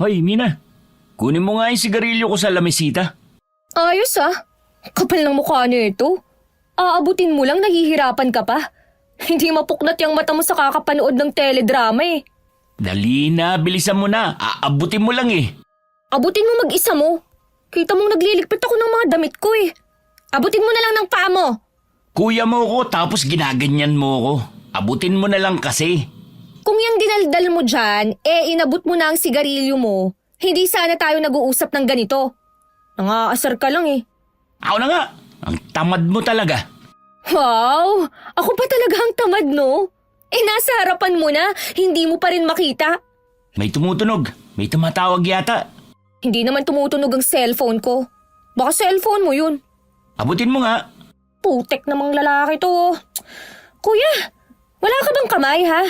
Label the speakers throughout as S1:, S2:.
S1: Hoy, Mina. Kunin mo nga yung sigarilyo ko sa lamesita.
S2: Ayos ah. Kapal ng mukha nito. Aabutin mo lang, nahihirapan ka pa. Hindi mapuklat yung mata mo sa kakapanood ng teledrama eh.
S1: Dali na, bilisan mo na. Aabutin mo lang eh.
S2: Abutin mo mag-isa mo. Kita mong nagliligpit ako ng mga damit ko eh. Abutin mo na lang ng paa mo.
S1: Kuya mo ko tapos ginaganyan mo ko. Abutin mo na lang kasi.
S2: Kung yung dinaldal mo dyan, inabot mo na ang sigarilyo mo, hindi sana tayo nag-uusap ng ganito. Nangaasar ka lang eh.
S1: Ako na nga, ang tamad mo talaga.
S2: Wow! Ako pa talaga ang tamad, no? Nasa harapan mo na, hindi mo pa rin makita.
S1: May tumutunog, may tumatawag yata.
S2: Hindi naman tumutunog ang cellphone ko. Baka cellphone mo yun.
S1: Abutin mo nga.
S2: Putek namang lalaki to. Kuya, wala ka bang kamay ha?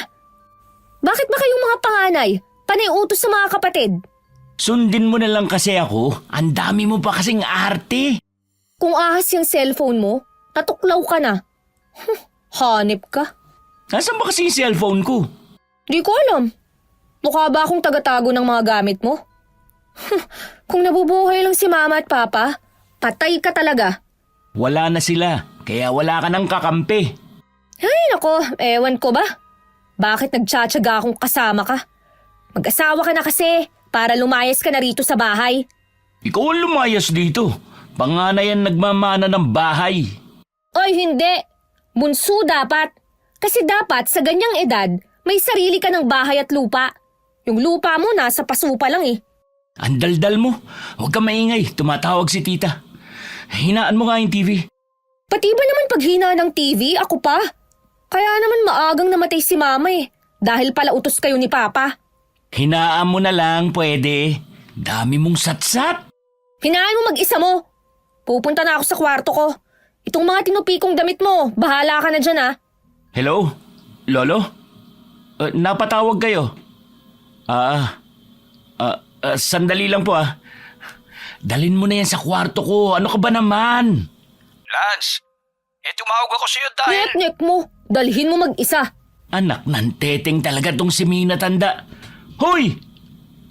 S2: Bakit ba kayong mga panganay? Panay utos sa mga kapatid?
S1: Sundin mo na lang kasi ako. Ang dami mo pa kasing arte.
S2: Kung ahas yung cellphone mo, natuklaw ka na. Hanip ka.
S1: Nasaan ba kasi yung cellphone ko?
S2: Di ko alam. Mukha ba akong tagatago ng mga gamit mo? Kung nabubuhay lang si mama at papa, patay ka talaga.
S1: Wala na sila, kaya wala ka ng kakampi.
S2: Ay nako, ewan ko ba? Bakit nagtsatsaga akong kasama ka? Mag-asawa ka na kasi para lumayas ka na rito sa bahay.
S1: Ikaw ang lumayas dito. Panganay ang nagmamana ng bahay.
S2: Oy hindi, bunso dapat. Kasi dapat sa ganyang edad, may sarili ka ng bahay at lupa. Yung lupa mo nasa paso pa lang eh.
S1: Ang daldal mo. Huwag ka maingay, tumatawag si tita. Hinaan mo nga yung TV.
S2: Pati ba naman paghina ng TV, ako pa? Kaya naman maagang namatay si mama eh. Dahil pala utos kayo ni papa.
S1: Hinaan mo na lang, pwede. Dami mong satsat.
S2: Hinaan mo mag-isa mo. Pupunta na ako sa kwarto ko. Itong mga tinupikong damit mo, bahala ka na dyan ah.
S1: Hello? Lolo? Napatawag kayo? Sandali lang po ah. Dalin mo na yan sa kwarto ko. Ano ka ba naman?
S3: Lance, tumawag ako sa'yo dahil...
S2: Nek mo, dalhin mo mag-isa.
S1: Anak ng teteng talaga tong si Mina tanda. Hoy!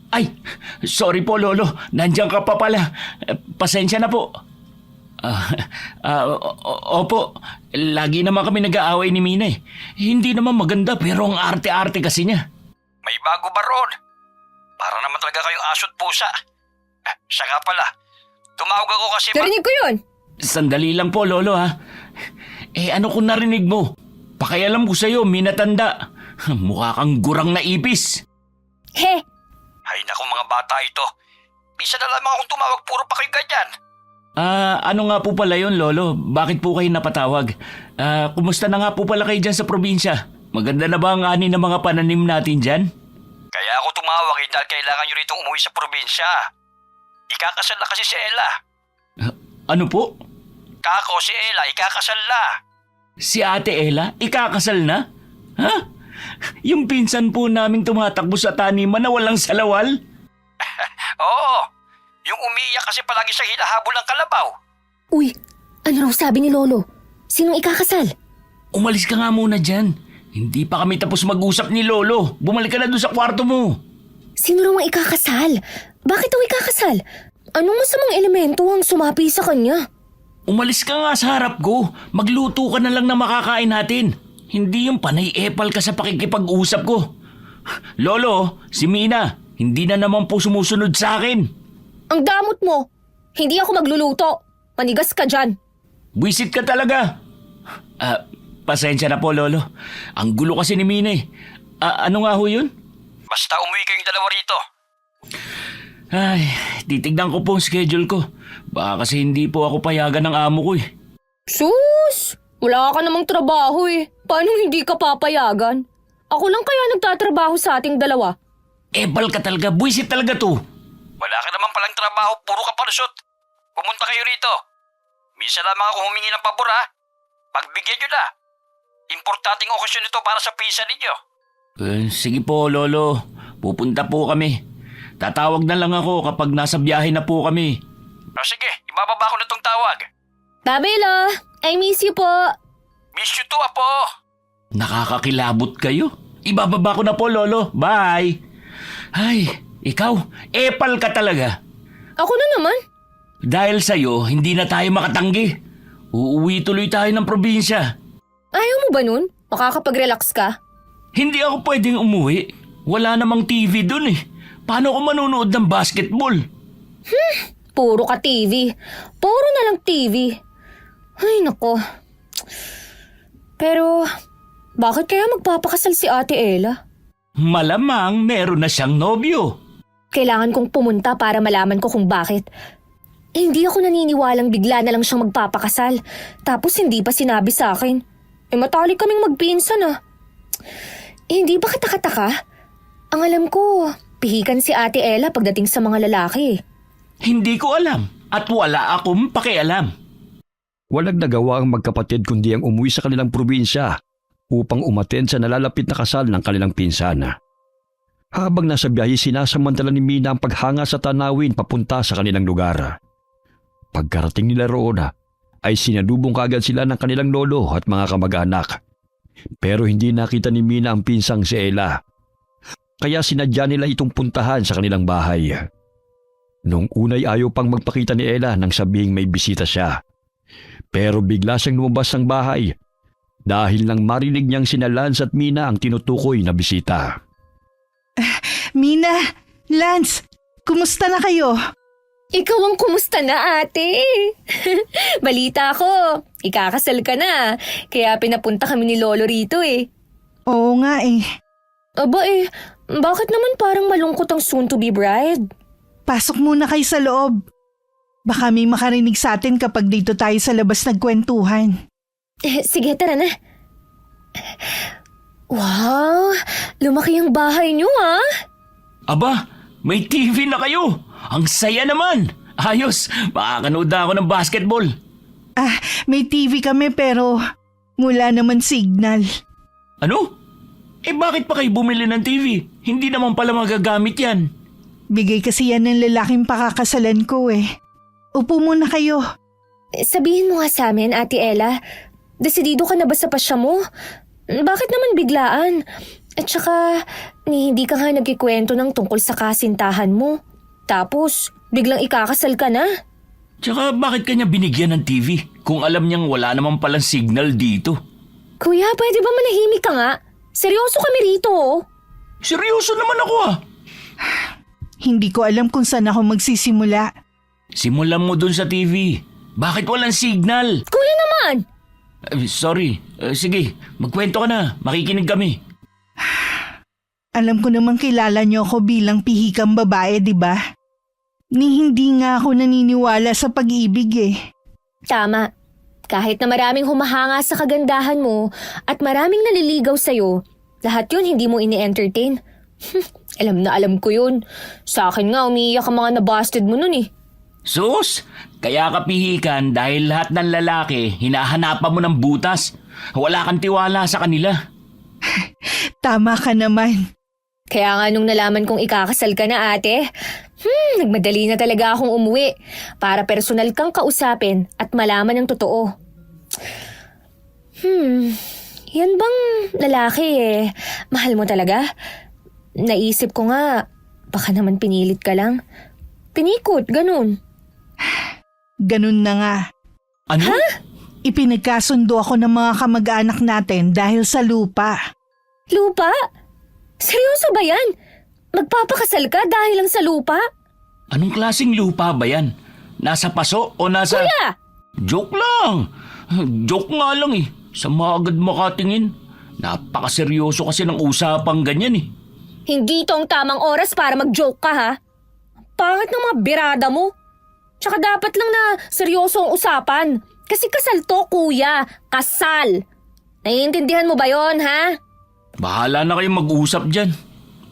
S1: Ay, sorry po lolo. Nandiyan ka pa pala. Pasensya na po. Opo, lagi naman kami nag-aaway ni Mina eh. Hindi naman maganda pero ang arte-arte kasi niya.
S3: May bago ba ron? Para naman talaga kayong aso't pusa. Siya nga pala. Tumawag ako kasi...
S2: Narinig ko yun.
S1: Sandali lang po lolo ha. Ano kung narinig mo? Pakialam ko sa'yo, Mina tanda. Mukha kang gurang na ipis.
S2: He,
S3: Ay naku mga bata ito. Bisa na lamang akong tumawag, puro pa kayo ganyan.
S1: Ano nga po pala yun, Lolo? Bakit po kayo napatawag? Kumusta na nga po pala kayo dyan sa probinsya? Maganda na ba ang ani ng mga pananim natin dyan?
S3: Kaya ako tumawag dahil kailangan nyo rito umuwi sa probinsya. Ikakasal na kasi si Ella.
S1: Ano po?
S3: Kako si Ella, ikakasal na.
S1: Si Ate Ella? Ikakasal na? Ha? Yung pinsan po naming tumatakbo sa taniman na walang salawal?
S3: Oo, yung umiiyak kasi palagi siya hinahabol ng kalabaw.
S2: uy, ano raw sabi ni Lolo? Sinong ikakasal?
S1: Umalis ka nga muna dyan. Hindi pa kami tapos mag-usap ni Lolo. Bumalik ka na doon sa kwarto mo.
S2: Sino raw ang ikakasal? Bakit daw ikakasal? Anong masamang elemento ang sumapi sa kanya?
S1: Umalis ka nga sa harap ko. Magluto ka na lang na makakain natin. Hindi yung panay-epal ka sa pakikipag-usap ko. Lolo, si Mina, hindi na naman po sumusunod sa akin.
S2: Ang damot mo. Hindi ako magluluto. Manigas ka dyan.
S1: Buisit ka talaga. Pasensya na po, Lolo. Ang gulo kasi ni Mina eh. Ano nga ho yun?
S3: Basta umuwi kayong dalawa rito.
S1: Ay, titignan ko po ang schedule ko. Baka kasi hindi po ako payagan ng amo ko eh.
S2: Sus! Wala ka namang trabaho eh. Paano hindi ka papayagan? Ako lang kaya nagtatrabaho sa ating dalawa.
S1: Epal ka talaga. Buisit talaga to.
S3: Wala ka naman palang trabaho, puro ka palusot. Pumunta kayo rito. Minsan lamang ako humingi ng pabor ha. Pagbigyan nyo na. Importanteng okasyon ito para sa pisa ninyo.
S1: Sige po, Lolo. Pupunta po kami. Tatawag na lang ako kapag nasa biyahe na po kami.
S3: Sige, ibababa ko na tong tawag.
S2: Babelo, I miss you po.
S3: Miss you too, Apo.
S1: Nakakakilabot kayo. Ibababa ko na po, Lolo. Bye! Ay, ikaw, epal ka talaga.
S2: Ako na naman.
S1: Dahil sa'yo, hindi na tayo makatanggi. Uuwi tuloy tayo ng probinsya.
S2: Ayaw mo ba nun? Makakapag-relax ka?
S1: Hindi ako pwedeng umuwi. Wala namang TV dun eh. Paano ako manonood ng basketball?
S2: Puro ka TV. Puro na lang TV. Ay, nako. Pero, bakit kaya magpapakasal si Ate Ella?
S1: Malamang meron na siyang nobyo.
S2: Kailangan kong pumunta para malaman ko kung bakit. Hindi ako naniniwalang bigla na lang siyang magpapakasal. Tapos hindi pa sinabi sa akin. Matalik kaming magpinsan ah. Hindi ba kataka-taka? Ang alam ko, pihikan si Ate Ella pagdating sa mga lalaki.
S1: Hindi ko alam at wala akong pakialam.
S4: Walang nagawa ang magkapatid kundi ang umuwi sa kanilang probinsya upang umattend sa nalalapit na kasal ng kanilang pinsana. Habang nasa biyahe, sinasamantala ni Mina ang paghanga sa tanawin papunta sa kanilang lugar. Pagkarating nila roon ay sinalubong kaagad sila ng kanilang lolo at mga kamag-anak. Pero hindi nakita ni Mina ang pinsang si Ella. Kaya sinadya nila itong puntahan sa kanilang bahay. Noong unay ayaw pang magpakita ni Ella nang sabihing may bisita siya. Pero bigla siyang lumabas ng bahay dahil nang marinig niyang sina Lance at Mina ang tinutukoy na bisita.
S5: Mina, Lance, kumusta na kayo?
S2: Ikaw ang kumusta na, ate? Balita ko, ikakasal ka na. Kaya pinapunta kami ni Lolo rito eh.
S5: Oo nga eh.
S2: Aba bakit naman parang malungkot ang soon-to-be bride?
S5: Pasok muna kayo sa loob. Baka may makarinig sa atin kapag dito tayo sa labas nagkwentuhan.
S2: Sige, tara na. Wow, lumaki ang bahay niyo ah.
S1: Aba, may TV na kayo. Ang saya naman. Ayos, makakanood na ako ng basketball.
S5: May TV kami pero wala naman signal.
S1: Ano? Bakit pa kayo bumili ng TV? Hindi naman pala magagamit yan.
S5: Bigay kasi yan ng lalaking pakakasalan ko eh. Upo muna kayo.
S2: Sabihin mo nga sa amin, Ate Ella, desidido ka na ba sa pasya mo? Bakit naman biglaan? At saka, hindi ka nga nagkikwento ng tungkol sa kasintahan mo. Tapos, biglang ikakasal ka na.
S1: Tsaka bakit kanya binigyan ng TV kung alam niyang wala naman palang signal dito?
S2: Kuya, pwede ba manahimik ka nga? Seryoso kami rito oh.
S1: Seryoso naman ako ah.
S5: Hindi ko alam kung saan ako magsisimula.
S1: Simulan mo dun sa TV. Bakit walang signal?
S2: Kuya naman!
S1: Sorry. Sige, magkwento ka na. Makikinig kami.
S5: Alam ko namang kilala niyo ako bilang pihikang babae, di ba? Ni hindi nga ako naniniwala sa pag-ibig eh.
S2: Tama. Kahit na maraming humahanga sa kagandahan mo at maraming naliligaw sa'yo, lahat yun hindi mo ini-entertain. Alam na alam ko yun. Sa akin nga umiiyak ang mga nabasted mo nun eh.
S1: Sus, kaya ka pihikan dahil lahat ng lalaki hinahanapan mo ng butas. Wala kang tiwala sa kanila.
S5: Tama ka naman.
S2: Kaya nga nung nalaman kong ikakasal ka na ate, nagmadali na talaga akong umuwi para personal kang kausapin at malaman ang totoo. Yan bang lalaki mahal mo talaga? Naisip ko nga, baka naman pinilit ka lang. Pinikot, ganun.
S5: Ganun na nga.
S1: Ano?
S5: Ipinagkasundo ako ng mga kamag-anak natin dahil sa lupa.
S2: Lupa? Seryoso ba yan? Magpapakasal ka dahil lang sa lupa?
S1: Anong klaseng lupa ba yan? Nasa paso o nasa...
S2: Kuya!
S1: Joke lang! Joke nga lang eh. Sama agad makatingin. Napakaseryoso kasi ng usapang ganyan eh.
S2: Hindi ito ang tamang oras para mag-joke ka ha. Pangit ng mga birada mo. Tsaka dapat lang na seryoso ang usapan. Kasi kasal to, kuya. Kasal. Naiintindihan mo ba yon ha?
S1: Bahala na kayong mag-usap dyan.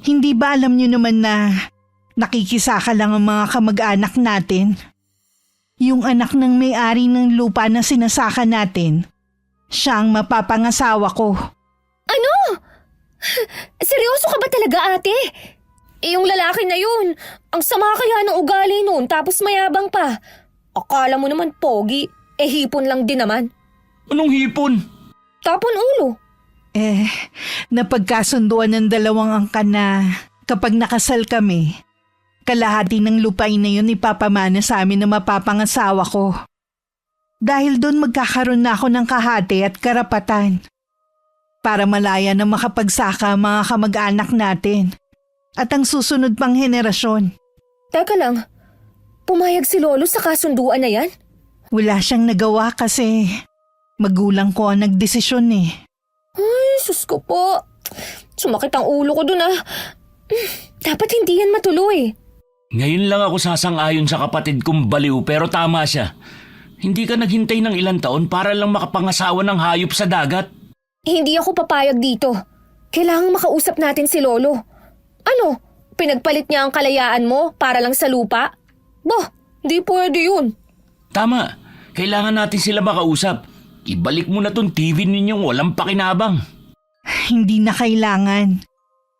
S5: Hindi ba alam niyo naman na nakikisaka lang ang mga kamag-anak natin? Yung anak ng may-ari ng lupa na sinasaka natin, siya ang mapapangasawa ko.
S2: Ano? Seryoso ka ba talaga ate? Yung lalaki na yun, ang sama kaya ng ugali nun tapos mayabang pa. Akala mo naman pogi, hipon lang din naman.
S1: Anong hipon?
S2: Tapon ulo.
S5: Napagkasunduan ng dalawang angkan na Kapag nakasal kami, kalahati ng lupain na yun ipapamana sa amin na mapapangasawa ko. Dahil doon magkakaroon na ako ng kahati at karapatan para malaya na makapagsaka ang mga kamag-anak natin at ang susunod pang henerasyon.
S2: Teka lang, pumayag si Lolo sa kasunduan na yan?
S5: Wala siyang nagawa kasi magulang ko ang nagdesisyon eh.
S2: Ay, sus ko po. Sumakit ang ulo ko dun ah. Dapat hindi yan matuloy.
S1: Ngayon lang ako sasang-ayon sa kapatid kong baliw pero tama siya. Hindi ka naghintay ng ilang taon para lang makapangasawa ng hayop sa dagat.
S2: Hindi ako papayag dito. Kailangang makausap natin si Lolo. Ano, pinagpalit niya ang kalayaan mo para lang sa lupa? Bah, di pwede yun.
S1: Tama, kailangan natin sila makausap. Ibalik mo na tong TV ninyong walang pakinabang.
S5: Hindi na kailangan.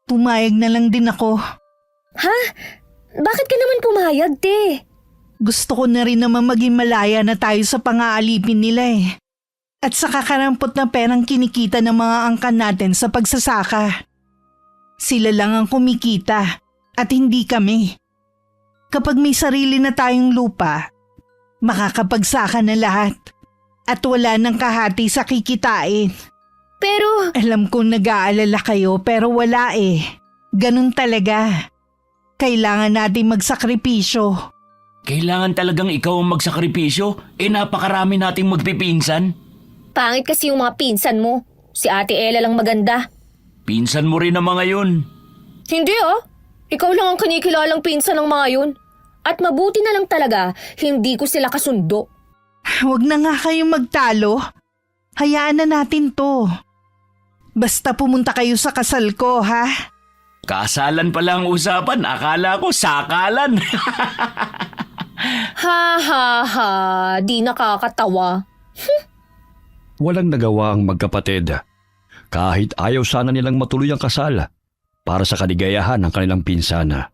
S5: Pumayag na lang din ako.
S2: Ha? Bakit ka naman pumayag, te?
S5: Gusto ko na rin naman maging malaya na tayo sa pang-aalipin nila eh. At sa kakarampot na perang kinikita ng mga angkan natin sa pagsasaka. Sila lang ang kumikita at hindi kami. Kapag may sarili na tayong lupa, makakapagsaka na lahat at wala nang kahati sa kikitain.
S2: Pero,
S5: Alam kong nag-aalala kayo pero wala eh. Ganun talaga. Kailangan natin magsakripisyo.
S1: Kailangan talagang ikaw ang magsakripisyo? Napakarami nating magpipinsan.
S2: pangit kasi yung mga pinsan mo. Si Ate Ella lang maganda.
S1: Pinsan mo rin ang mga yun.
S2: Hindi ah. Ikaw lang ang kinikilalang pinsan ng mga yun. At mabuti na lang talaga, hindi ko sila kasundo.
S5: Huwag na nga kayong magtalo. Hayaan na natin to. Basta pumunta kayo sa kasal ko, ha?
S1: Kasalan pala ang usapan. Akala ko sakalan.
S2: Ha ha ha, di nakakatawa.
S4: Walang nagawa ang magkapatid. Kahit ayaw sana nilang matuloy ang kasal para sa kaligayahan ng kanilang pinsana.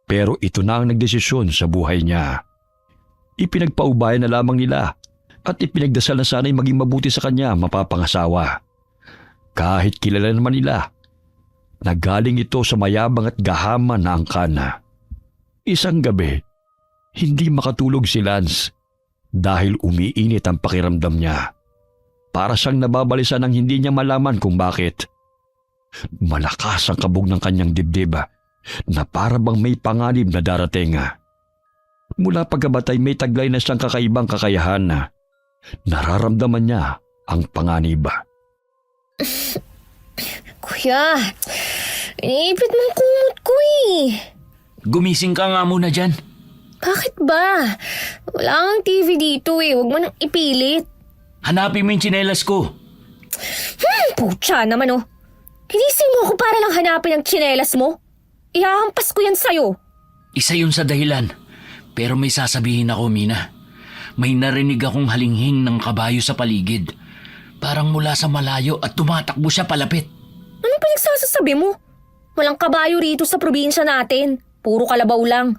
S4: Pero ito na ang nagdesisyon sa buhay niya. Ipinagpaubayan na lamang nila at ipinagdasal na sana'y maging mabuti sa kanya mapapangasawa. Kahit kilala naman nila, nagaling ito sa mayabang at gahaman na angkan. Isang gabi, hindi makatulog si Lance dahil umiinit ang pakiramdam niya. Para siyang nababalisa nang hindi niya malaman kung bakit. Malakas ang kabog ng kanyang dibdib na para bang may panganib na darating. Mula pagkabatay may taglay na siyang kakaibang kakayahan. Nararamdaman niya ang panganib.
S2: Kuya, iniipit mong kumot ko eh.
S1: Gumising ka nga muna dyan.
S2: Bakit ba? Wala kang TV dito eh. Huwag mo nang ipilit.
S1: Hanapin mo yung tsinelas ko.
S2: Pucha naman oh. Ginising mo ako para lang hanapin ang tsinelas mo. Ihahampas ko yan sa'yo.
S1: Isa yun sa dahilan. Pero may sasabihin ako, Mina. May narinig akong halinghing ng kabayo sa paligid. Parang mula sa malayo at tumatakbo siya palapit.
S2: Anong pinagsasasabi mo? Walang kabayo rito sa probinsya natin. Puro kalabaw lang.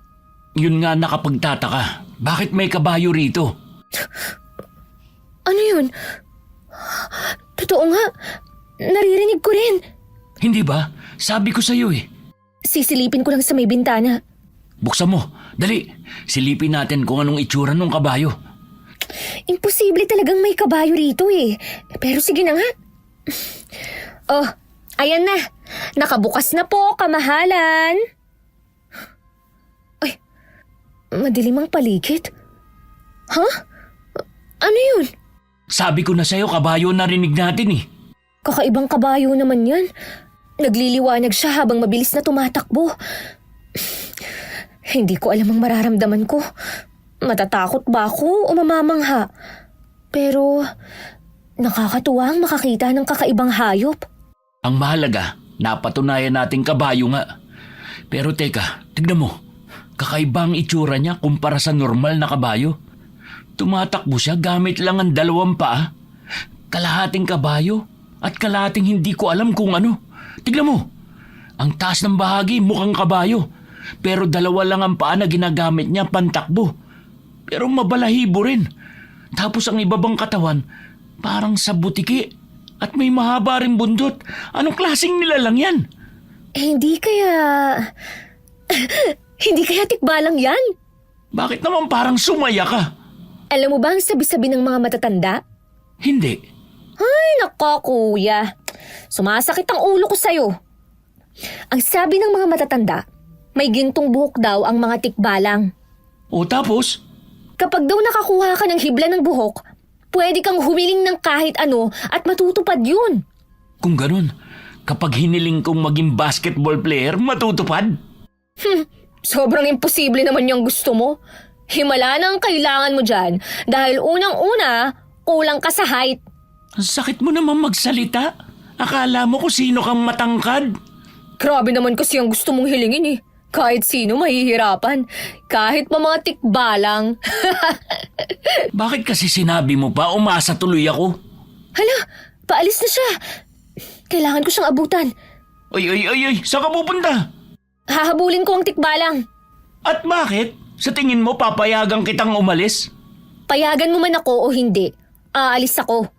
S1: Yun nga nakapagtataka. Bakit may kabayo rito?
S2: Ano yun? Totoo nga. Naririnig ko rin.
S1: Hindi ba? Sabi ko sa'yo eh.
S2: Sisilipin ko lang sa may bintana.
S1: Buksan mo. Dali. Silipin natin kung anong itsura ng kabayo.
S2: Imposible talagang may kabayo rito eh. Pero sige na nga. Oh, ayan na. Nakabukas na po, kamahalan. Ay, madilim ang paligid. Ha? Ano yun?
S1: Sabi ko na sa'yo, kabayo ang narinig natin eh.
S2: Kakaibang kabayo naman yan. Nagliliwanag siya habang mabilis na tumatakbo. Hindi ko alam ang mararamdaman ko. Matatakot ba ako o mamamangha? Pero nakakatuwa ang makakita ng kakaibang hayop.
S1: Ang mahalaga, napatunayan nating kabayo nga. Pero teka, tignan mo. Kakaiba ang itsura niya kumpara sa normal na kabayo. Tumatakbo siya gamit lang ang dalawang paa. Kalahating kabayo at kalahating hindi ko alam kung ano. Tignan mo, ang taas ng bahagi mukhang kabayo. Pero dalawa lang ang paa na ginagamit niya pantakbo. Pero mabalahibo rin. Tapos ang ibabang katawan, parang sa butiki. At may mahaba rin bundot. Anong klaseng nilalang yan?
S2: Hindi kaya... Hindi kaya tikbalang yan?
S1: Bakit naman parang sumaya ka?
S2: Alam mo ba ang sabi-sabi ng mga matatanda?
S1: Hindi.
S2: Ay, nako kuya. Sumasakit ang ulo ko sa'yo. Ang sabi ng mga matatanda, may gintong buhok daw ang mga tikbalang.
S1: O tapos?
S2: Kapag daw nakakuha ka ng hibla ng buhok, pwede kang humiling ng kahit ano at matutupad yun.
S1: Kung ganun, kapag hiniling kong maging basketball player, matutupad?
S2: Sobrang imposible naman yung gusto mo. Himala na ang kailangan mo dyan dahil unang-una, kulang ka sa height.
S1: Ang sakit mo naman magsalita. Akala mo kung sino kang matangkad.
S2: Grabe naman kasi ang gusto mong hilingin eh. Kahit sino mahihirapan. Kahit pa mga tikbalang.
S1: Bakit kasi sinabi mo pa umasa tuloy ako?
S2: Hala, paalis na siya. Kailangan ko siyang abutan.
S1: Ay, saan ka pupunta?
S2: Hahabulin ko ang tikbalang.
S1: At bakit? Sa tingin mo papayagan kitang umalis?
S2: Payagan mo man ako o hindi, aalis ako.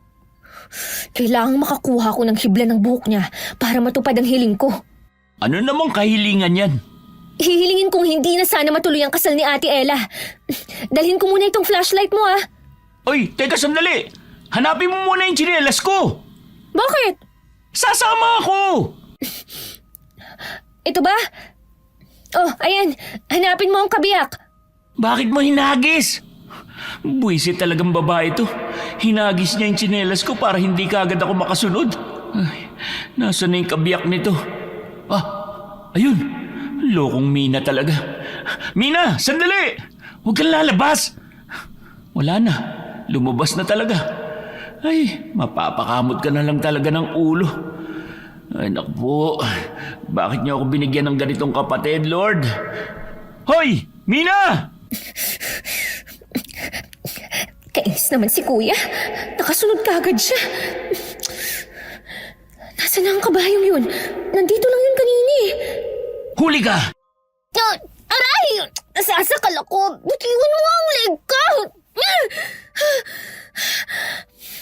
S2: Kailangang makakuha ko ng hibla ng buhok niya para matupad ang hiling ko.
S1: Ano namang kahilingan yan?
S2: Hihilingin kong hindi na sana matuloy ang kasal ni Ate Ella. Dalhin ko muna itong flashlight mo ah.
S1: Oy, teka sandali. Hanapin mo muna yung tsinelas ko.
S2: Bakit?
S1: Sasama ako.
S2: Ito ba? Oh, ayan. Hanapin mo ang kabiyak.
S1: Bakit mo hinagis? Buwisit talagang babae to. Hinagis niya yung tsinelas ko para hindi kaagad ako makasunod. Ay, nasaan na yung kabiyak nito? Ayun. Lokong Mina talaga. Mina, sandali! Huwag kang lalabas! Wala na. Lumabas na talaga. Ay, mapapakamot ka na lang talaga ng ulo. Ay, naku po. Bakit niyo ako binigyan ng ganitong kapatid, Lord? Hoy! Mina!
S2: Kainis naman si Kuya. Nakasunod ka agad siya. Nasaan na ang kabayong yun? Nandito lang yun kanini eh.
S1: Huli ka!
S2: Aray! Nasasakal ako. Butiwan mo ang leg ko.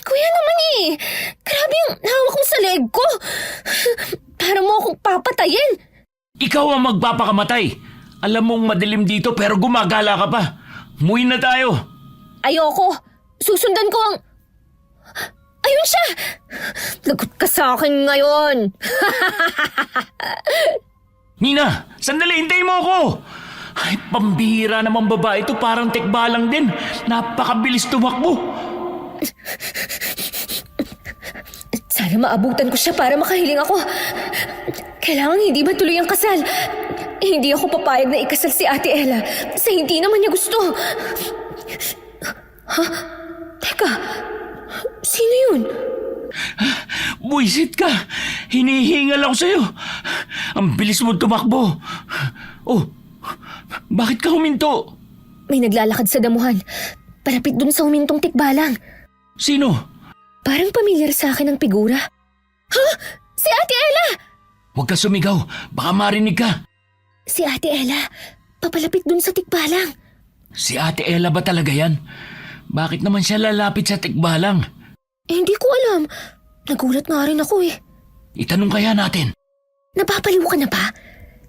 S2: Kuya naman eh. Grabe yung hawak mo sa leg ko. Para mo akong papatayin.
S1: Ikaw ang magpapakamatay. Alam mong madilim dito pero gumagala ka pa. Muwi na tayo.
S2: Ayoko. Susundan ko ang... Ayun siya! Lagot ka sa akin ngayon.
S1: Nina, sandali, hintayin mo ako! Ay, pambihira naman babae ito, parang tikbalang din. Napakabilis tumakbo.
S2: Sana maabutan ko siya para makahiling ako. Kailangan hindi matuloy ang kasal. Hindi ako papayag na ikasal si Ate Ella sa hindi naman niya gusto. Ha? Teka, sino yun?
S1: Buisit ka! Hinihingal ako sa'yo. Ang bilis mo tumakbo. Oh, bakit ka huminto?
S2: May naglalakad sa damuhan. Palapit dun sa humintong tikbalang.
S1: Sino?
S2: Parang pamilyar sa akin ang figura. Ha? Si Ate Ella!
S1: Huwag ka sumigaw. Baka marinig ka.
S2: Si Ate Ella, papalapit dun sa tikbalang.
S1: Si Ate Ella ba talaga yan? Bakit naman siya lalapit sa tikbalang?
S2: Hindi ko alam. Nagulat nga rin ako eh.
S1: Itanong kaya natin.
S2: Napapaliw ka na ba?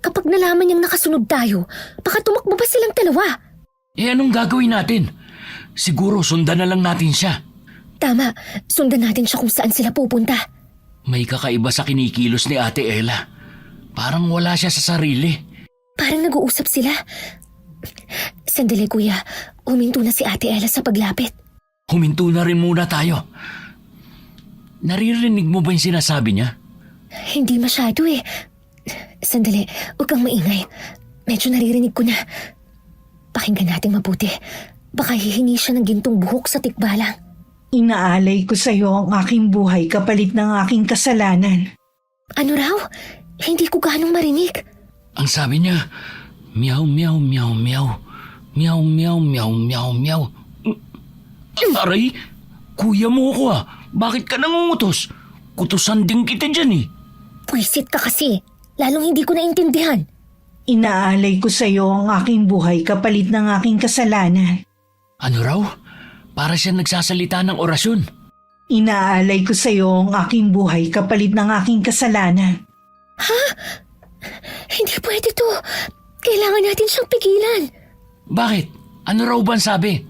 S2: Kapag nalaman niyang nakasunod tayo, baka tumakbo ba silang dalawa?
S1: Eh anong gagawin natin? Siguro sundan na lang natin siya.
S2: Tama, sundan natin siya kung saan sila pupunta.
S1: May kakaiba sa kinikilos ni Ate Ella. Parang wala siya sa sarili.
S2: Parang nag-uusap sila. Sandali kuya, huminto na si Ate Ella sa paglapit.
S1: Huminto na rin muna tayo. Naririnig mo ba yung sinasabi niya?
S2: Hindi masyado eh. Sandali, huwag kang maingay. Medyo naririnig ko na. Pakinggan natin mabuti. Baka hihingi siya ng gintong buhok sa tikbalang.
S5: Inaalay ko sa iyo ang aking buhay kapalit ng aking kasalanan.
S2: Ano raw? Hindi ko ganong marinig.
S1: Ang sabi niya, meow, meow, meow, meow. Meow, meow, meow, meow, meow. Aray, kuya mo ko ah. Bakit ka nangungutos? Kutusan din kita dyan eh.
S2: Pwisit ka kasi. Lalong hindi ko naintindihan.
S5: Inaalay ko sa iyo ang aking buhay kapalit ng aking kasalanan.
S1: Ano raw? Para siya nagsasalita ng orasyon.
S5: Inaalay ko sa iyo ang aking buhay kapalit ng aking kasalanan.
S2: Hindi pwede to. Kailangan natin siyang pigilan.
S1: Bakit? Ano raw ba ang sabi?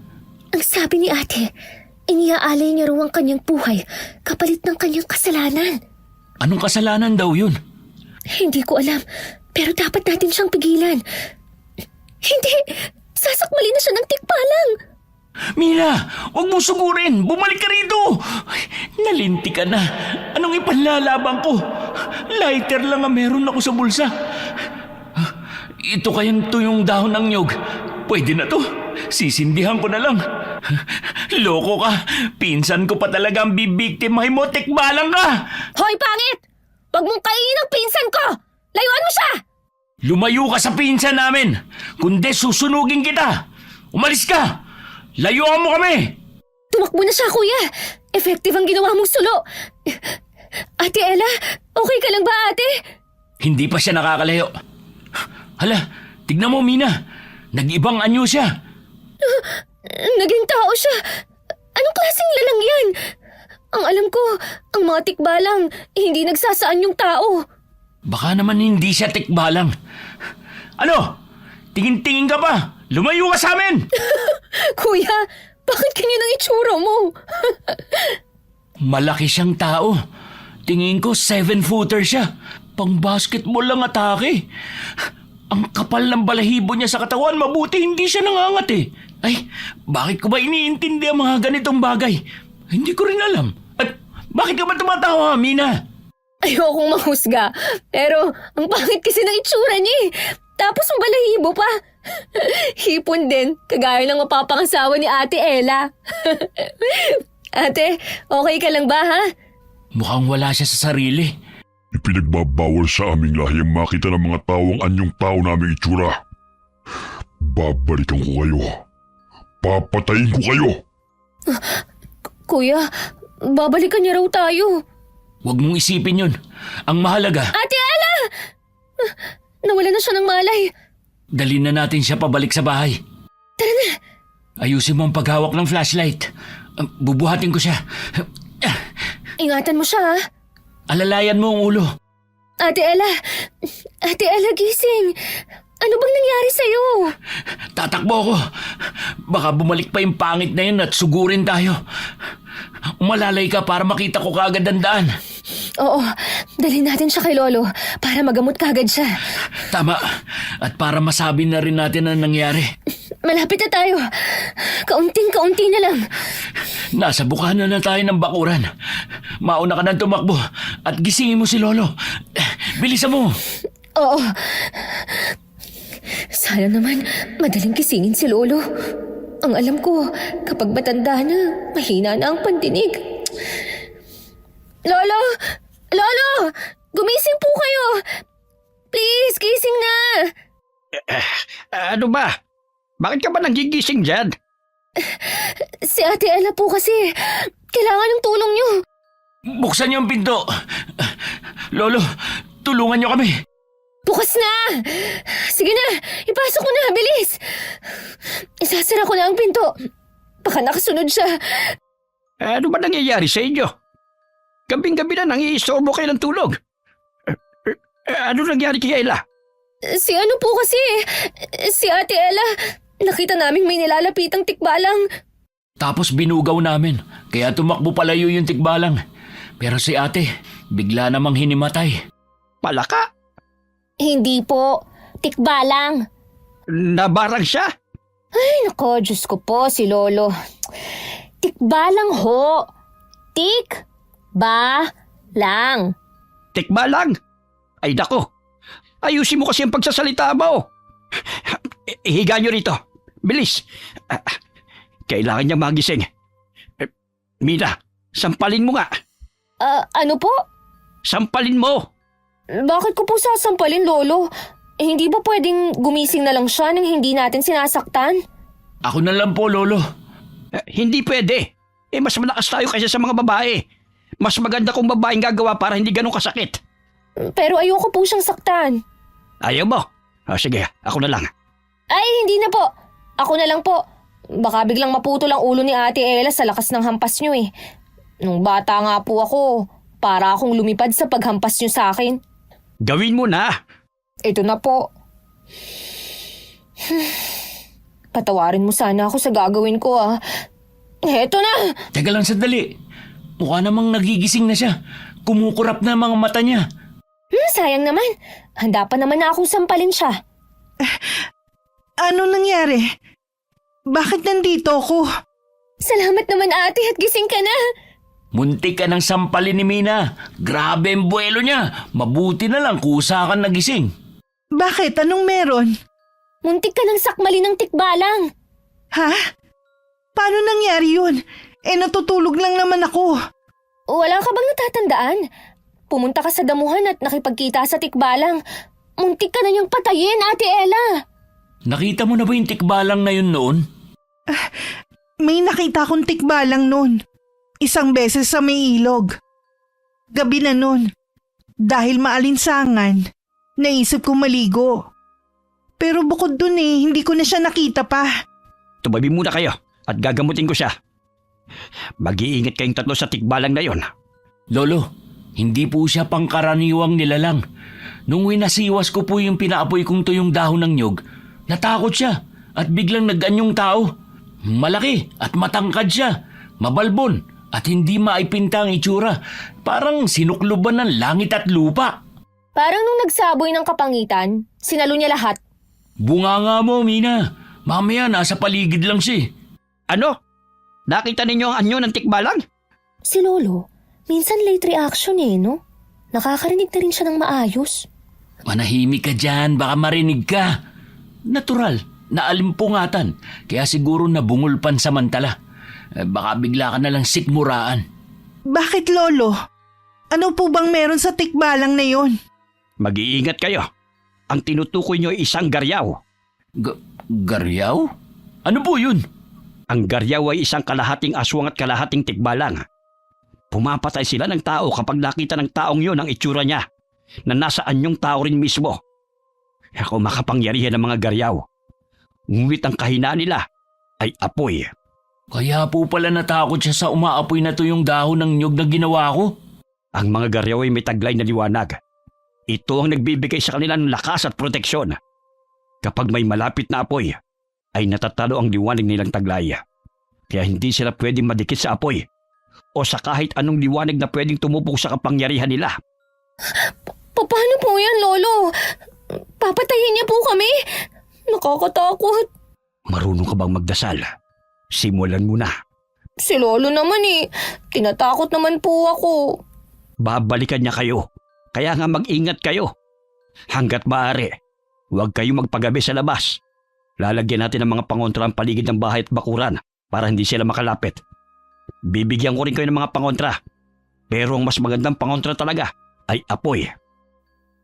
S2: Ang sabi ni ate, iniaalay niya raw ang kanyang buhay kapalit ng kanyang kasalanan.
S1: Anong kasalanan daw yun?
S2: Hindi ko alam, pero dapat natin siyang pigilan. Hindi! Sasakmalin na siya ng tikbalang!
S1: Mina, huwag mo sugurin! Bumalik ka rito! Ay, nalinti ka na. Anong ipanlalabang ko? Lighter lang ang meron ako sa bulsa. Ito kayang tuyong dahon ng nyog. Pwede na to. Sisindihan ko na lang. Loko ka. Pinsan ko pa talaga ang bibiktimahin mo. Tikbalang ka!
S2: Hoy, pangit! Huwag mong kainin ang pinsan ko! Layuan mo siya!
S1: Lumayo ka sa pinsan namin. Kundi susunugin kita. Umalis ka. Layuan mo kami.
S2: Tumakbo na siya, kuya! Effective ang ginawa mong sulo! Ate Ella, okay ka lang ba, ate?
S1: Hindi pa siya nakakalayo. Hala, tignan mo, Mina. Nag-ibang anyo siya.
S2: Naging tao siya. Anong klaseng lalang yan? Ang alam ko, ang mga tikbalang hindi nagsasaan yung tao.
S1: Baka naman hindi siya tikbalang. Ano? Tingin-tingin ka pa. Lumayo ka sa amin.
S2: Kuya, bakit ganyan ang itsura mo?
S1: Malaki siyang tao. Tingin ko 7-footer siya. Pang-basketball lang atake. Ang kapal ng balahibo niya sa katawan, mabuti hindi siya nangangat eh. Ay, bakit ko ba iniintindi ang mga ganitong bagay? Hindi ko rin alam. At bakit ka ba tumatawa, Mina?
S2: Ayokong mahusga, pero ang pangit kasi ng itsura niya eh. Tapos ang balahibo pa. Hipon din, kagaya ng mapapangasawa ni Ate Ella. Ate, okay ka lang ba ha?
S1: Mukhang wala siya sa sarili.
S6: Ipinagbabawal sa aming lahi ang makita ng mga tao ang anyong tao naming itsura. Babalikan ko kayo. Papatayin ko kayo.
S2: Kuya, babalikan niya raw tayo.
S1: Huwag mong isipin yun. Ang mahalaga,
S2: Ate Ella! Nawala na siya ng malay.
S1: dalhin na natin siya pabalik sa bahay.
S2: Tara na.
S1: Ayusin mo ang paghawak ng flashlight. Bubuhatin ko siya.
S2: Ingatan mo siya ha.
S1: Alalayan mo ang ulo.
S2: Ate Ella, gising. Ano bang nangyari sa'yo?
S1: Tatakbo ako. Baka bumalik pa yung pangit na yun at sugurin tayo. Umalalay ka para makita ko kaagad ang daan.
S2: Oo, dalhin natin siya kay Lolo para magamot kagad siya.
S1: Tama. At para masabi na rin natin ang nangyari.
S2: Malapit na tayo. Kaunting-kaunti na lang.
S1: Nasa bukana na tayo ng bakuran. Mauna ka nang tumakbo at gisingin mo si Lolo. Bilisan mo.
S2: Oo. Sana naman madaling gisingin si Lolo. Ang alam ko, kapag matanda na, mahina na ang pandinig. Lolo! Lolo! Gumising po kayo! Please, gising na!
S4: Ano ba? Bakit ka ba nagigising dyan?
S2: Si Ate Ella po kasi, kailangan ng tulong niyo.
S1: Buksan niyo ang pinto. Lolo, tulungan niyo kami.
S2: Bukas na! Sige na, ipasok ko na, bilis! Isasara ko na ang pinto. Baka nakasunod siya.
S4: Ano ba nangyayari sa inyo? Gabing-gabi na nangiistorbo kayo ng tulog. Ano nangyari kay Ella?
S2: Si ano po kasi, si Ate Ella, nakita naming may nilalapitang tikbalang.
S1: Tapos binugaw namin, kaya tumakbo palayo yung tikbalang. Pero si ate, bigla namang hinimatay.
S4: Palaka?
S2: Hindi po, tikbalang.
S4: Nabarang siya?
S2: Ay nako, Diyos ko po, si Lolo. Tikbalang ho. Tik-ba-lang.
S4: Tikbalang? Ay dako, ayusin mo kasi ang pagsasalita mo. Ihiga nyo rito. Bilis. Kailangan niyang magising. Mina, sampalin mo nga.
S2: Ano po?
S4: Sampalin mo.
S2: Bakit ko po sasampalin, Lolo? Hindi ba pwedeng gumising na lang siya nang hindi natin sinasaktan?
S1: Ako na lang po, Lolo.
S4: Hindi pwede. Mas malakas tayo kaysa sa mga babae. Mas maganda kung babaeng gagawa para hindi ganun kasakit.
S2: Pero ayoko po siyang saktan.
S4: Ayaw mo? Sige, ako na lang.
S2: Ay, hindi na po. Ako na lang po. Baka biglang maputol ang ulo ni Ate Ella sa lakas ng hampas niyo eh. Nung bata nga po ako, para akong lumipad sa paghampas niyo sa akin.
S4: Gawin mo na.
S2: Ito na po. Patawarin mo sana ako sa gagawin ko Eto na!
S1: Teka lang sandali. Mukha namang nagigising na siya. Kumukurap na ang mga mata niya.
S2: Sayang naman. Handa pa naman na akong sampalin siya.
S5: Ano nangyari? Bakit nandito ako?
S2: Salamat naman ate at gising ka na.
S1: Muntik ka ng sampalin ni Mina. Grabe ang buwelo niya. Mabuti na lang kusa kang nagising.
S5: Bakit? Anong meron?
S2: Muntik ka ng sakmali ng tikbalang.
S5: Ha? Paano nangyari yun? Natutulog lang naman ako.
S2: Wala ka bang natatandaan? Pumunta ka sa damuhan at nakipagkita sa tikbalang. Muntik ka na niyang patayin, Ate Ella.
S1: Nakita mo na ba yung tikbalang na yun noon?
S5: May nakita akong tikbalang nun. Isang beses sa may ilog. Gabi na nun. Dahil maalinsangan, naisip ko maligo. Pero bukod dun hindi ko na siya nakita pa.
S4: Tumabi muna kayo at gagamutin ko siya. Mag-iingat kayong tatlo sa tikbalang na yon.
S1: Lolo, hindi po siya pangkaraniwang nilalang. Nung winasiwas ko po yung pinaapoy kong tuyong dahon ng nyog, natakot siya at biglang nag-anyong tao. Malaki at matangkad siya, mabalbon at hindi maipinta ang itsura. Parang sinukluban ng langit at lupa.
S2: Parang nung nagsaboy ng kapangitan, sinalo niya lahat.
S1: Bunganga mo, Mina. Mamaya nasa paligid lang siya.
S4: Ano? Nakita ninyo ang anyo ng tikbalang?
S2: Si Lolo, minsan late reaction no? Nakakarinig na rin siya ng maayos.
S1: Manahimik ka dyan, baka marinig ka. Natural, naalimpungatan, kaya siguro nabungol pansamantala. Baka bigla ka nalang sikmuraan.
S5: Bakit, Lolo? Ano po bang meron sa tikbalang na yon?
S4: Mag-iingat kayo. Ang tinutukoy nyo ay isang garyaw.
S1: Garyaw? Ano po yun?
S4: Ang garyaw ay isang kalahating aswang at kalahating tikbalang. Pumapatay sila ng tao kapag nakita ng taong yun ang itsura niya, na nasa anyong tao rin mismo. Ako makapangyarihan ng mga garyaw. Ngunit ang kahinaan nila ay apoy.
S1: Kaya po pala natakot siya sa umaapoy na tuyong dahon ng nyog na ginawa ko.
S4: Ang mga garyaw ay may taglay na liwanag. Ito ang nagbibigay sa kanila ng lakas at proteksyon. Kapag may malapit na apoy, ay natatalo ang liwanag nilang taglay. Kaya hindi sila pwedeng madikit sa apoy o sa kahit anong liwanag na pwedeng tumupok sa kapangyarihan nila.
S2: Paano po yan, Lolo? Papatayin niya po kami? Nakakatakot.
S4: Marunong ka bang magdasal? Simulan mo na.
S2: Si Lolo naman tinatakot naman po ako.
S4: Babalikan niya kayo. Kaya nga mag-ingat kayo. Hanggat maaari, huwag kayong magpagabi sa labas. Lalagyan natin ng mga pangontra ang paligid ng bahay at bakuran para hindi sila makalapit. Bibigyan ko rin kayo ng mga pangontra. Pero ang mas magandang pangontra talaga ay apoy.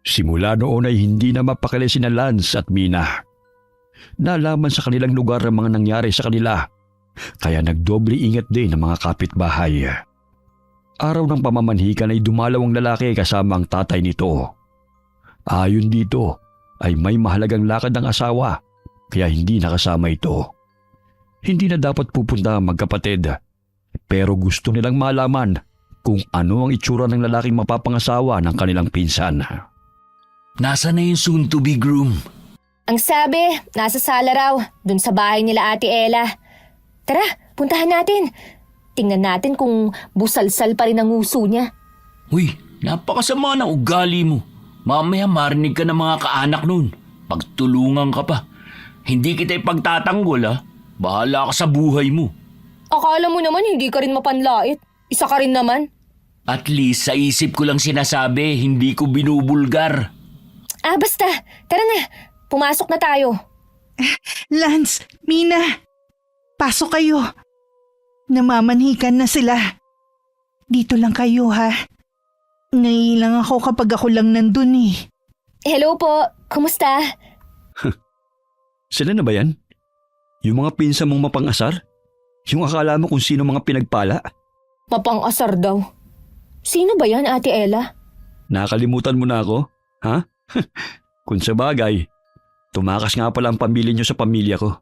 S4: Simula noon ay hindi na mapakali sina Lance at Mina. Nalaman sa kanilang lugar ang mga nangyari sa kanila. Kaya nagdoble ingat din ang mga kapitbahay. Araw ng pamamanhikan ay dumalaw ang lalaki kasama ang tatay nito. Ayon dito ay may mahalagang lakad ng asawa. Kaya hindi nakasama ito. Hindi na dapat pupunta ang magkapatid. Pero gusto nilang malaman kung ano ang itsura ng lalaking mapapangasawa ng kanilang pinsan.
S1: Nasaan na yung soon-to-be groom?
S2: Ang sabi, nasa sala raw, dun sa bahay nila Ate Ella. Tara, puntahan natin. Tingnan natin kung busalsal pa rin ang uso niya.
S1: Uy, napakasama ng ugali mo. Mamaya marinig ka ng mga kaanak nun. Pagtulungan ka pa. Hindi kita ipagtatanggol Bahala ka sa buhay mo.
S2: Akala mo naman hindi ka rin mapanlait. Isa ka rin naman.
S1: At least sa isip ko lang sinasabi, hindi ko binubulgar.
S2: Basta. Tara na. Pumasok na tayo.
S5: Lance, Mina, pasok kayo. Namamanhikan na sila. Dito lang kayo, ha? Naiilang ako kapag ako lang nandun
S2: Hello po. Kumusta?
S4: Sila na ba yan? Yung mga pinsan mong mapangasar? Yung akala mo kung sino mga pinagpala?
S2: Mapang-asar daw. Sino ba yan, Ate Ella?
S4: Nakalimutan mo na ako? Ha? Kung sa bagay, tumakas nga pala ang pamilya niyo sa pamilya ko.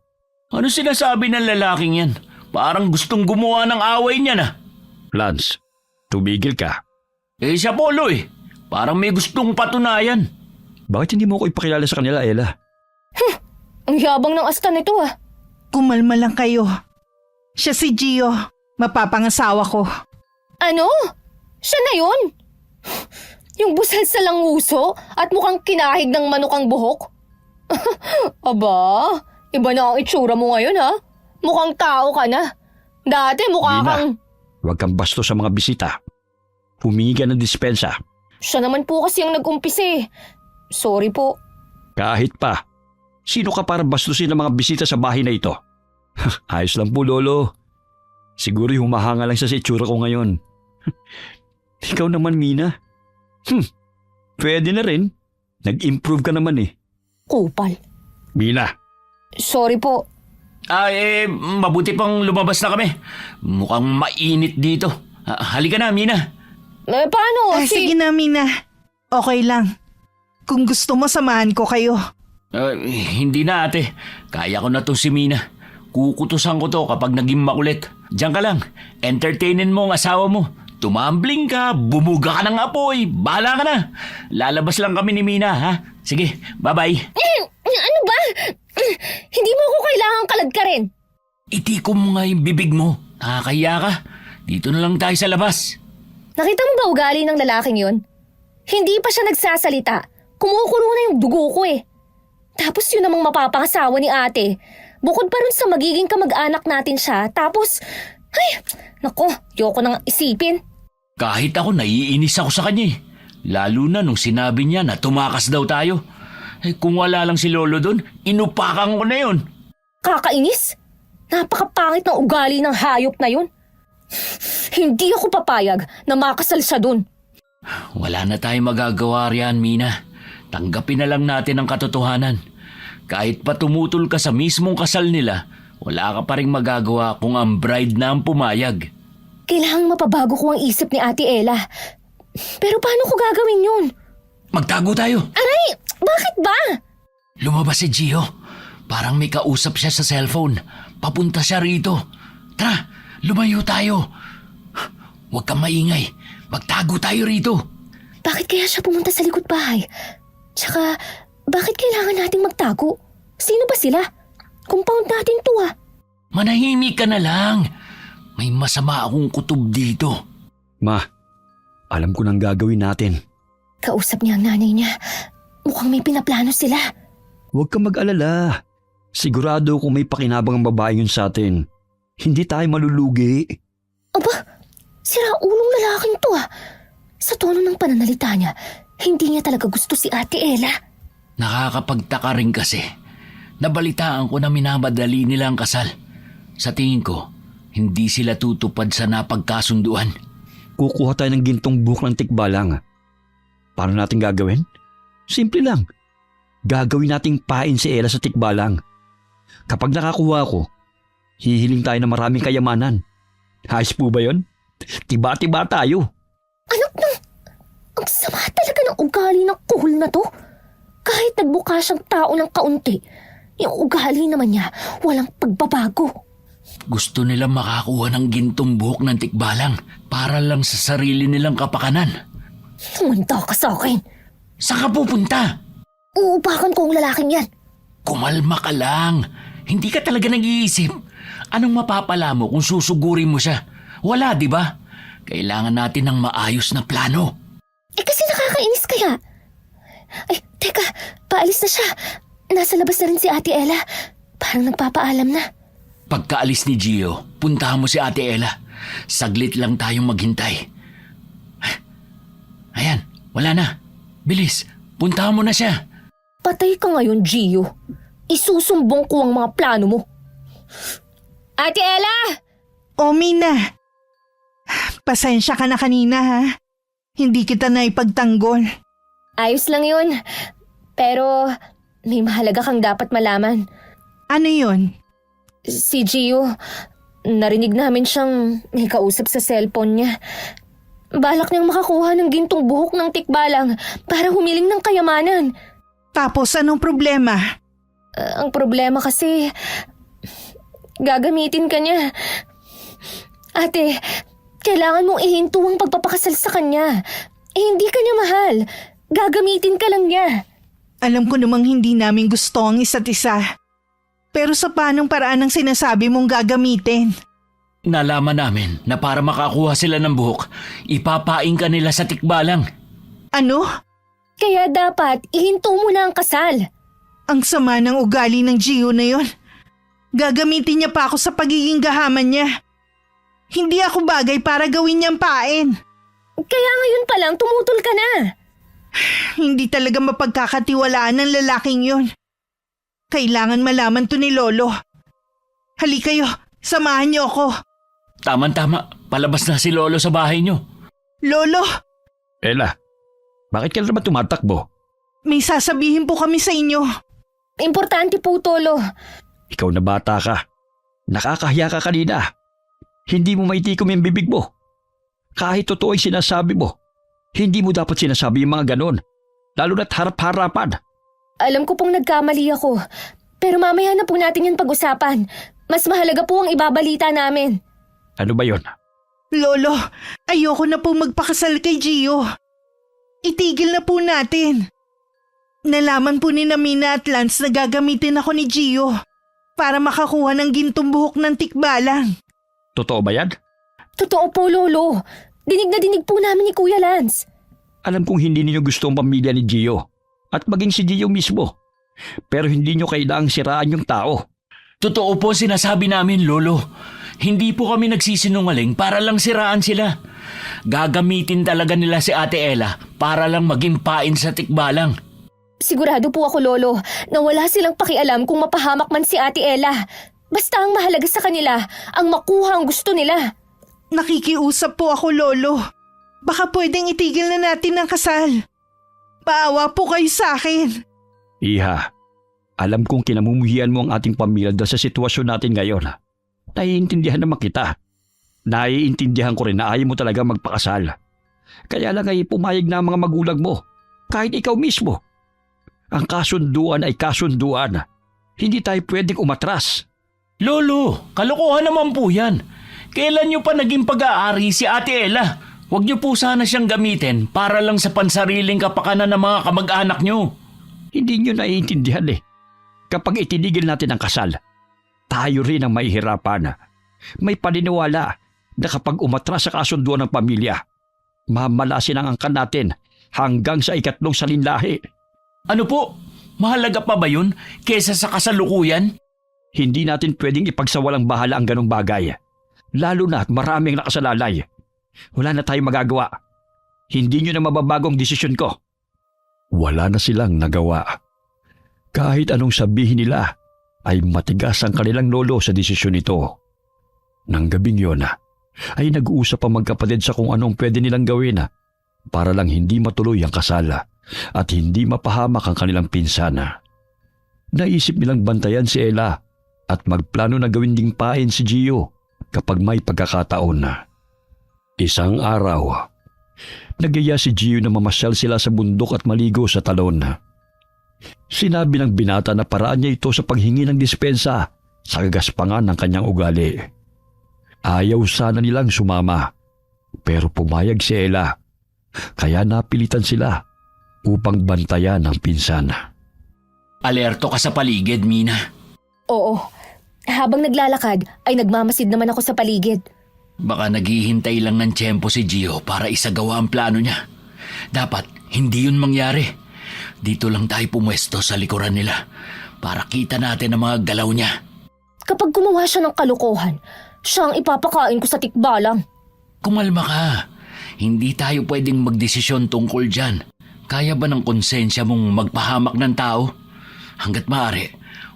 S1: Ano sinasabi ng lalaking yan? Parang gustong gumawa ng away niya na.
S4: Lance, tumigil ka.
S1: Siya Polo Parang may gustong patunayan.
S4: Bakit hindi mo ko ipakilala sa kanila, Ella?
S2: Ang yabang ng asta nito ah.
S5: Kumalma lang kayo. Siya si Gio, mapapangasawa ko.
S2: Ano? Siya na yun? Yung busal sa languso at mukhang kinahig ng manukang buhok? Aba, iba na ang itsura mo ngayon ha? Mukhang tao ka na. Dati mukha
S4: Mina,
S2: kang...
S4: huwag kang basto sa mga bisita. Humingi ka ng dispensa.
S2: Siya naman po kasi yung nag-umpisa eh. Sorry po.
S4: Kahit pa. Sino ka para bastusin ng mga bisita sa bahay na ito? Ayos lang po, Lolo. Siguro humahanga lang siya sa itsura ko ngayon. Ikaw naman, Mina. Pwede na rin. Nag-improve ka naman eh.
S2: Kupal.
S4: Mina,
S2: Sorry po.
S1: Mabuti pang lumabas na kami. Mukhang mainit dito. Halika na, Mina.
S2: Paano?
S5: Sige na, Mina. Okay lang. Kung gusto mo, samahan ko kayo.
S1: Hindi na, ate. Kaya ko na tong si Mina. Kukutusan ko to kapag naging makulit. Diyan ka lang. Entertainin mo ang asawa mo. Tumambling ka, bumuga ka ng apoy. Bahala ka na. Lalabas lang kami ni Mina, ha? Sige, bye-bye.
S2: Ano ba? Hindi mo ako kailangan kalad ka rin.
S1: Itikom mo nga yung bibig mo. Nakakahiya ka. Dito na lang tayo sa labas.
S2: Nakita mo ba ugali ng lalaking yun? Hindi pa siya nagsasalita. Kumukulo na yung dugo ko eh. Tapos yun namang mapapangasawa ni ate. Bukod pa rin sa magiging kamag-anak natin siya. Tapos, ay, nako, yoko nang isipin.
S1: Kahit ako, naiinis ako sa kanya eh. Lalo na nung sinabi niya na tumakas daw tayo. Kung wala lang si Lolo doon, inupakan ko na yun.
S2: Kakainis? Napakapangit ng ugali ng hayop na yun. Hindi ako papayag na makasal siya dun.
S1: Wala na tayong magagawa riyan, Mina. Tanggapin na lang natin ang katotohanan. Kahit pa tumutol ka sa mismong kasal nila, wala ka pa rin magagawa kung ang bride na ang pumayag.
S2: Kailangang mapabago ko ang isip ni Ate Ella. Pero paano ko gagawin yun?
S1: Magtago tayo.
S2: Aray! Bakit ba?
S1: Lumabas si Gio. Parang may kausap siya sa cellphone. Papunta siya rito. Tara, lumayo tayo. Huwag kang maingay. Magtago tayo rito.
S2: Bakit kaya siya pumunta sa likod bahay? Tsaka, bakit kailangan nating magtago? Sino ba sila? Compound natin to ah.
S1: Manahimik ka na lang. May masama akong kutob dito.
S4: Ma, alam ko nang gagawin natin.
S2: Kausap niya ang nanay niya. Mukhang may pinaplano sila.
S4: Huwag kang mag-alala. Sigurado kung may pakinabang ang babae yun sa atin. Hindi tayo malulugi.
S2: Aba, sira ulong lalaking to ah. Sa tono ng pananalita niya, hindi niya talaga gusto si Ate Ella.
S1: Nakakapagtaka rin kasi. Nabalitaan ko na minamadali nila ang kasal. Sa tingin ko, hindi sila tutupad sa napagkasunduan.
S4: Kukuha tayo ng gintong buhok ng tikbalang. Paano natin gagawin? Simple lang. Gagawin nating pain si Ella sa tikbalang. Kapag nakakuha ko, hihiling tayo ng maraming kayamanan. Ayos po ba yun? Tiba-tiba tayo.
S2: Anak ng... Ang sama talaga ng ugali ng kuhol na to. Kahit nagbuka siyang tao ng kaunti, yung ugali naman niya walang pagbabago.
S1: Gusto nilang makakuha ng gintong buhok ng tikbalang para lang sa sarili nilang kapakanan.
S2: Sumanda ka sa akin.
S1: Saan ka pupunta?
S2: Uupakan ko ang lalaking yan.
S1: Kumalma ka lang. Hindi ka talaga nag-iisip. Anong mapapala mo kung susugurin mo siya? Wala, di ba? Kailangan natin ng maayos na plano.
S2: Kasi nakakainis kaya. Ay, teka, paalis na siya. Nasa labas na rin si Ate Ella. Parang nagpapaalam na.
S1: Pagkaalis ni Gio, puntahan mo si Ate Ella. Saglit lang tayong maghintay. Ayan, wala na. Bilis, puntahan mo na siya.
S2: Patay ka ngayon, Gio. Isusumbong ko ang mga plano mo. Ate Ella!
S5: O Mina, pasensya ka na kanina ha. Hindi kita na ipagtanggol.
S2: Ayos lang yun. Pero may mahalaga kang dapat malaman.
S5: Ano yun?
S2: Si Gio, narinig namin siyang may kausap sa cellphone niya. Balak niyang makakuha ng gintong buhok ng tikbalang para humiling ng kayamanan.
S5: Tapos anong problema?
S2: Ang problema kasi, gagamitin ka niya. Ate, kailangan mong ihinto ang pagpapakasal sa kanya. Hindi ka niya mahal. Gagamitin ka lang niya.
S5: Alam ko namang hindi namin gusto ang isa't isa. Pero sa paanong paraan ang sinasabi mong gagamitin?
S1: Nalaman namin na para makakuha sila ng buhok, ipapaing ka nila sa tikbalang.
S5: Ano?
S2: Kaya dapat ihinto mo na ang kasal.
S5: Ang sama ng ugali ng Gio na yon. Gagamitin niya pa ako sa pagiging gahaman niya. Hindi ako bagay para gawin niyang pain.
S2: Kaya ngayon pa lang tumutol ka na.
S5: Hindi talaga mapagkakatiwalaan ng lalaking yon. Kailangan malaman to ni Lolo. Halika kayo, samahan niyo ako.
S1: Tama-tama, palabas na si Lolo sa bahay nyo.
S5: Lolo,
S4: Ella, bakit ka naman tumatakbo?
S5: may sasabihin po kami sa inyo.
S2: Importante po, Tolo.
S4: Ikaw na bata ka. Nakakahiya ka kanina. Hindi mo maitikom yung bibig mo. Kahit totoo ay sinasabi mo, hindi mo dapat sinasabi yung mga ganon. Lalo na't harap-harapan.
S2: Alam ko pong nagkamali ako. Pero mamaya na po natin yung pag-usapan. Mas mahalaga po ang ibabalita namin.
S4: Ano ba yon?
S5: Lolo, ayoko na po magpakasal kay Gio. Itigil na po natin. Nalaman po ni Mina at Lance na gagamitin ako ni Gio para makakuha ng gintong buhok ng tikbalang.
S4: Totoo ba yan?
S2: Totoo po, Lolo. Dinig na dinig po namin ni Kuya Lance.
S4: Alam kong hindi ninyo gusto ang pamilya ni Gio at maging si Gio mismo. Pero hindi nyo kailangang siraan yung tao.
S1: Totoo po sinasabi namin, Lolo. Hindi po kami nagsisinungaling para lang siraan sila. Gagamitin talaga nila si Ate Ella para lang maging pain sa tikbalang.
S2: Sigurado po ako, Lolo, na wala silang pakialam kung mapahamak man si Ate Ella. Basta ang mahalaga sa kanila, ang makuha ang gusto nila.
S5: Nakikiusap po ako, Lolo. Baka pwedeng itigil na natin ang kasal. Paawa po kayo sa akin.
S4: Iha, alam kong kinamumuhian mo ang ating pamilya dahil sa sitwasyon natin ngayon. Naiintindihan naman kita. Naiintindihan ko rin na ayaw mo talaga magpakasal. Kaya lang ay pumayag na ang mga magulang mo, kahit ikaw mismo. Ang kasunduan ay kasunduan. Hindi tayo pwedeng umatras.
S1: Lolo, kalokohan naman po yan. Kailan nyo pa naging pag-aari si Ate Ella? Huwag nyo po sana siyang gamitin para lang sa pansariling kapakanan ng mga kamag-anak nyo.
S4: Hindi nyo naiintindihan eh. Kapag itinigil natin ang kasal, tayo rin ang mahihirapan. May paniniwala na kapag umatras sa kasunduan ng pamilya, mamalasin ang angkan natin hanggang sa 3 salinlahi.
S1: Ano po? Mahalaga pa ba yun kesa sa kasalukuyan?
S4: Hindi natin pwedeng ipagsawalang bahala ang ganong bagay. Lalo na at maraming nakasalalay. Wala na tayong magagawa. Hindi nyo na mababago ang desisyon ko. Wala na silang nagawa. Kahit anong sabihin nila, ay matigas ang kanilang lolo sa desisyon nito. Nang gabing yon, ay nag-uusap ang magkapatid sa kung anong pwede nilang gawin para lang hindi matuloy ang kasal at hindi mapahamak ang kanilang pinsana. Naisip nilang bantayan si Ella at magplano na gawin ding pain si Gio kapag may pagkakataon. Isang araw, nagyaya si Gio na mamasyal sila sa bundok at maligo sa talon. Sinabi ng binata na paraan niya ito sa paghingi ng dispensa sa kagaspangan ng kanyang ugali. Ayaw sana nilang sumama, pero pumayag si Ella, kaya napilitan sila upang bantayan ang pinsan.
S1: Alerto ka sa paligid, Mina.
S2: Oo. Habang naglalakad, ay nagmamasid naman ako sa paligid.
S1: Baka naghihintay lang ng tiyempo si Gio para isagawa ang plano niya. Dapat hindi yun mangyari. Dito lang tayo pumwesto sa likuran nila para kita natin ang mga galaw niya.
S2: Kapag gumawa siya ng kalokohan, siya ang ipapakain ko sa tikbalang.
S1: Kumalma ka. Hindi tayo pwedeng magdesisyon tungkol dyan. Kaya ba ng konsensya mong magpahamak ng tao? Hanggat maaari,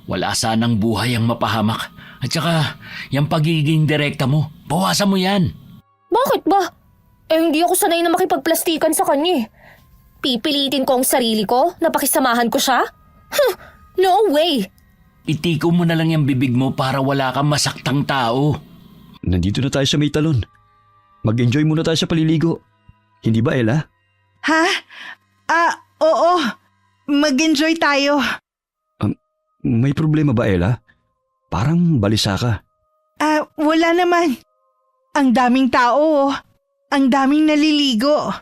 S1: wala sanang buhay ang mapahamak. At saka, yung pagiging direkta mo, bawasan mo yan.
S2: Bakit ba? Hindi ako sanay na makipagplastikan sa kanya. Pipilitin ko ang sarili ko na pakisamahan ko siya? No way!
S1: Itiko mo na lang yung bibig mo para wala kang masaktang tao.
S4: Nandito na tayo sa may talon. Mag-enjoy muna tayo sa paliligo. Hindi ba, Ella?
S5: Ha? Oo. Mag-enjoy tayo.
S4: May problema ba, Ella? Parang balisa ka.
S5: Wala naman. Ang daming tao. Ang daming naliligo.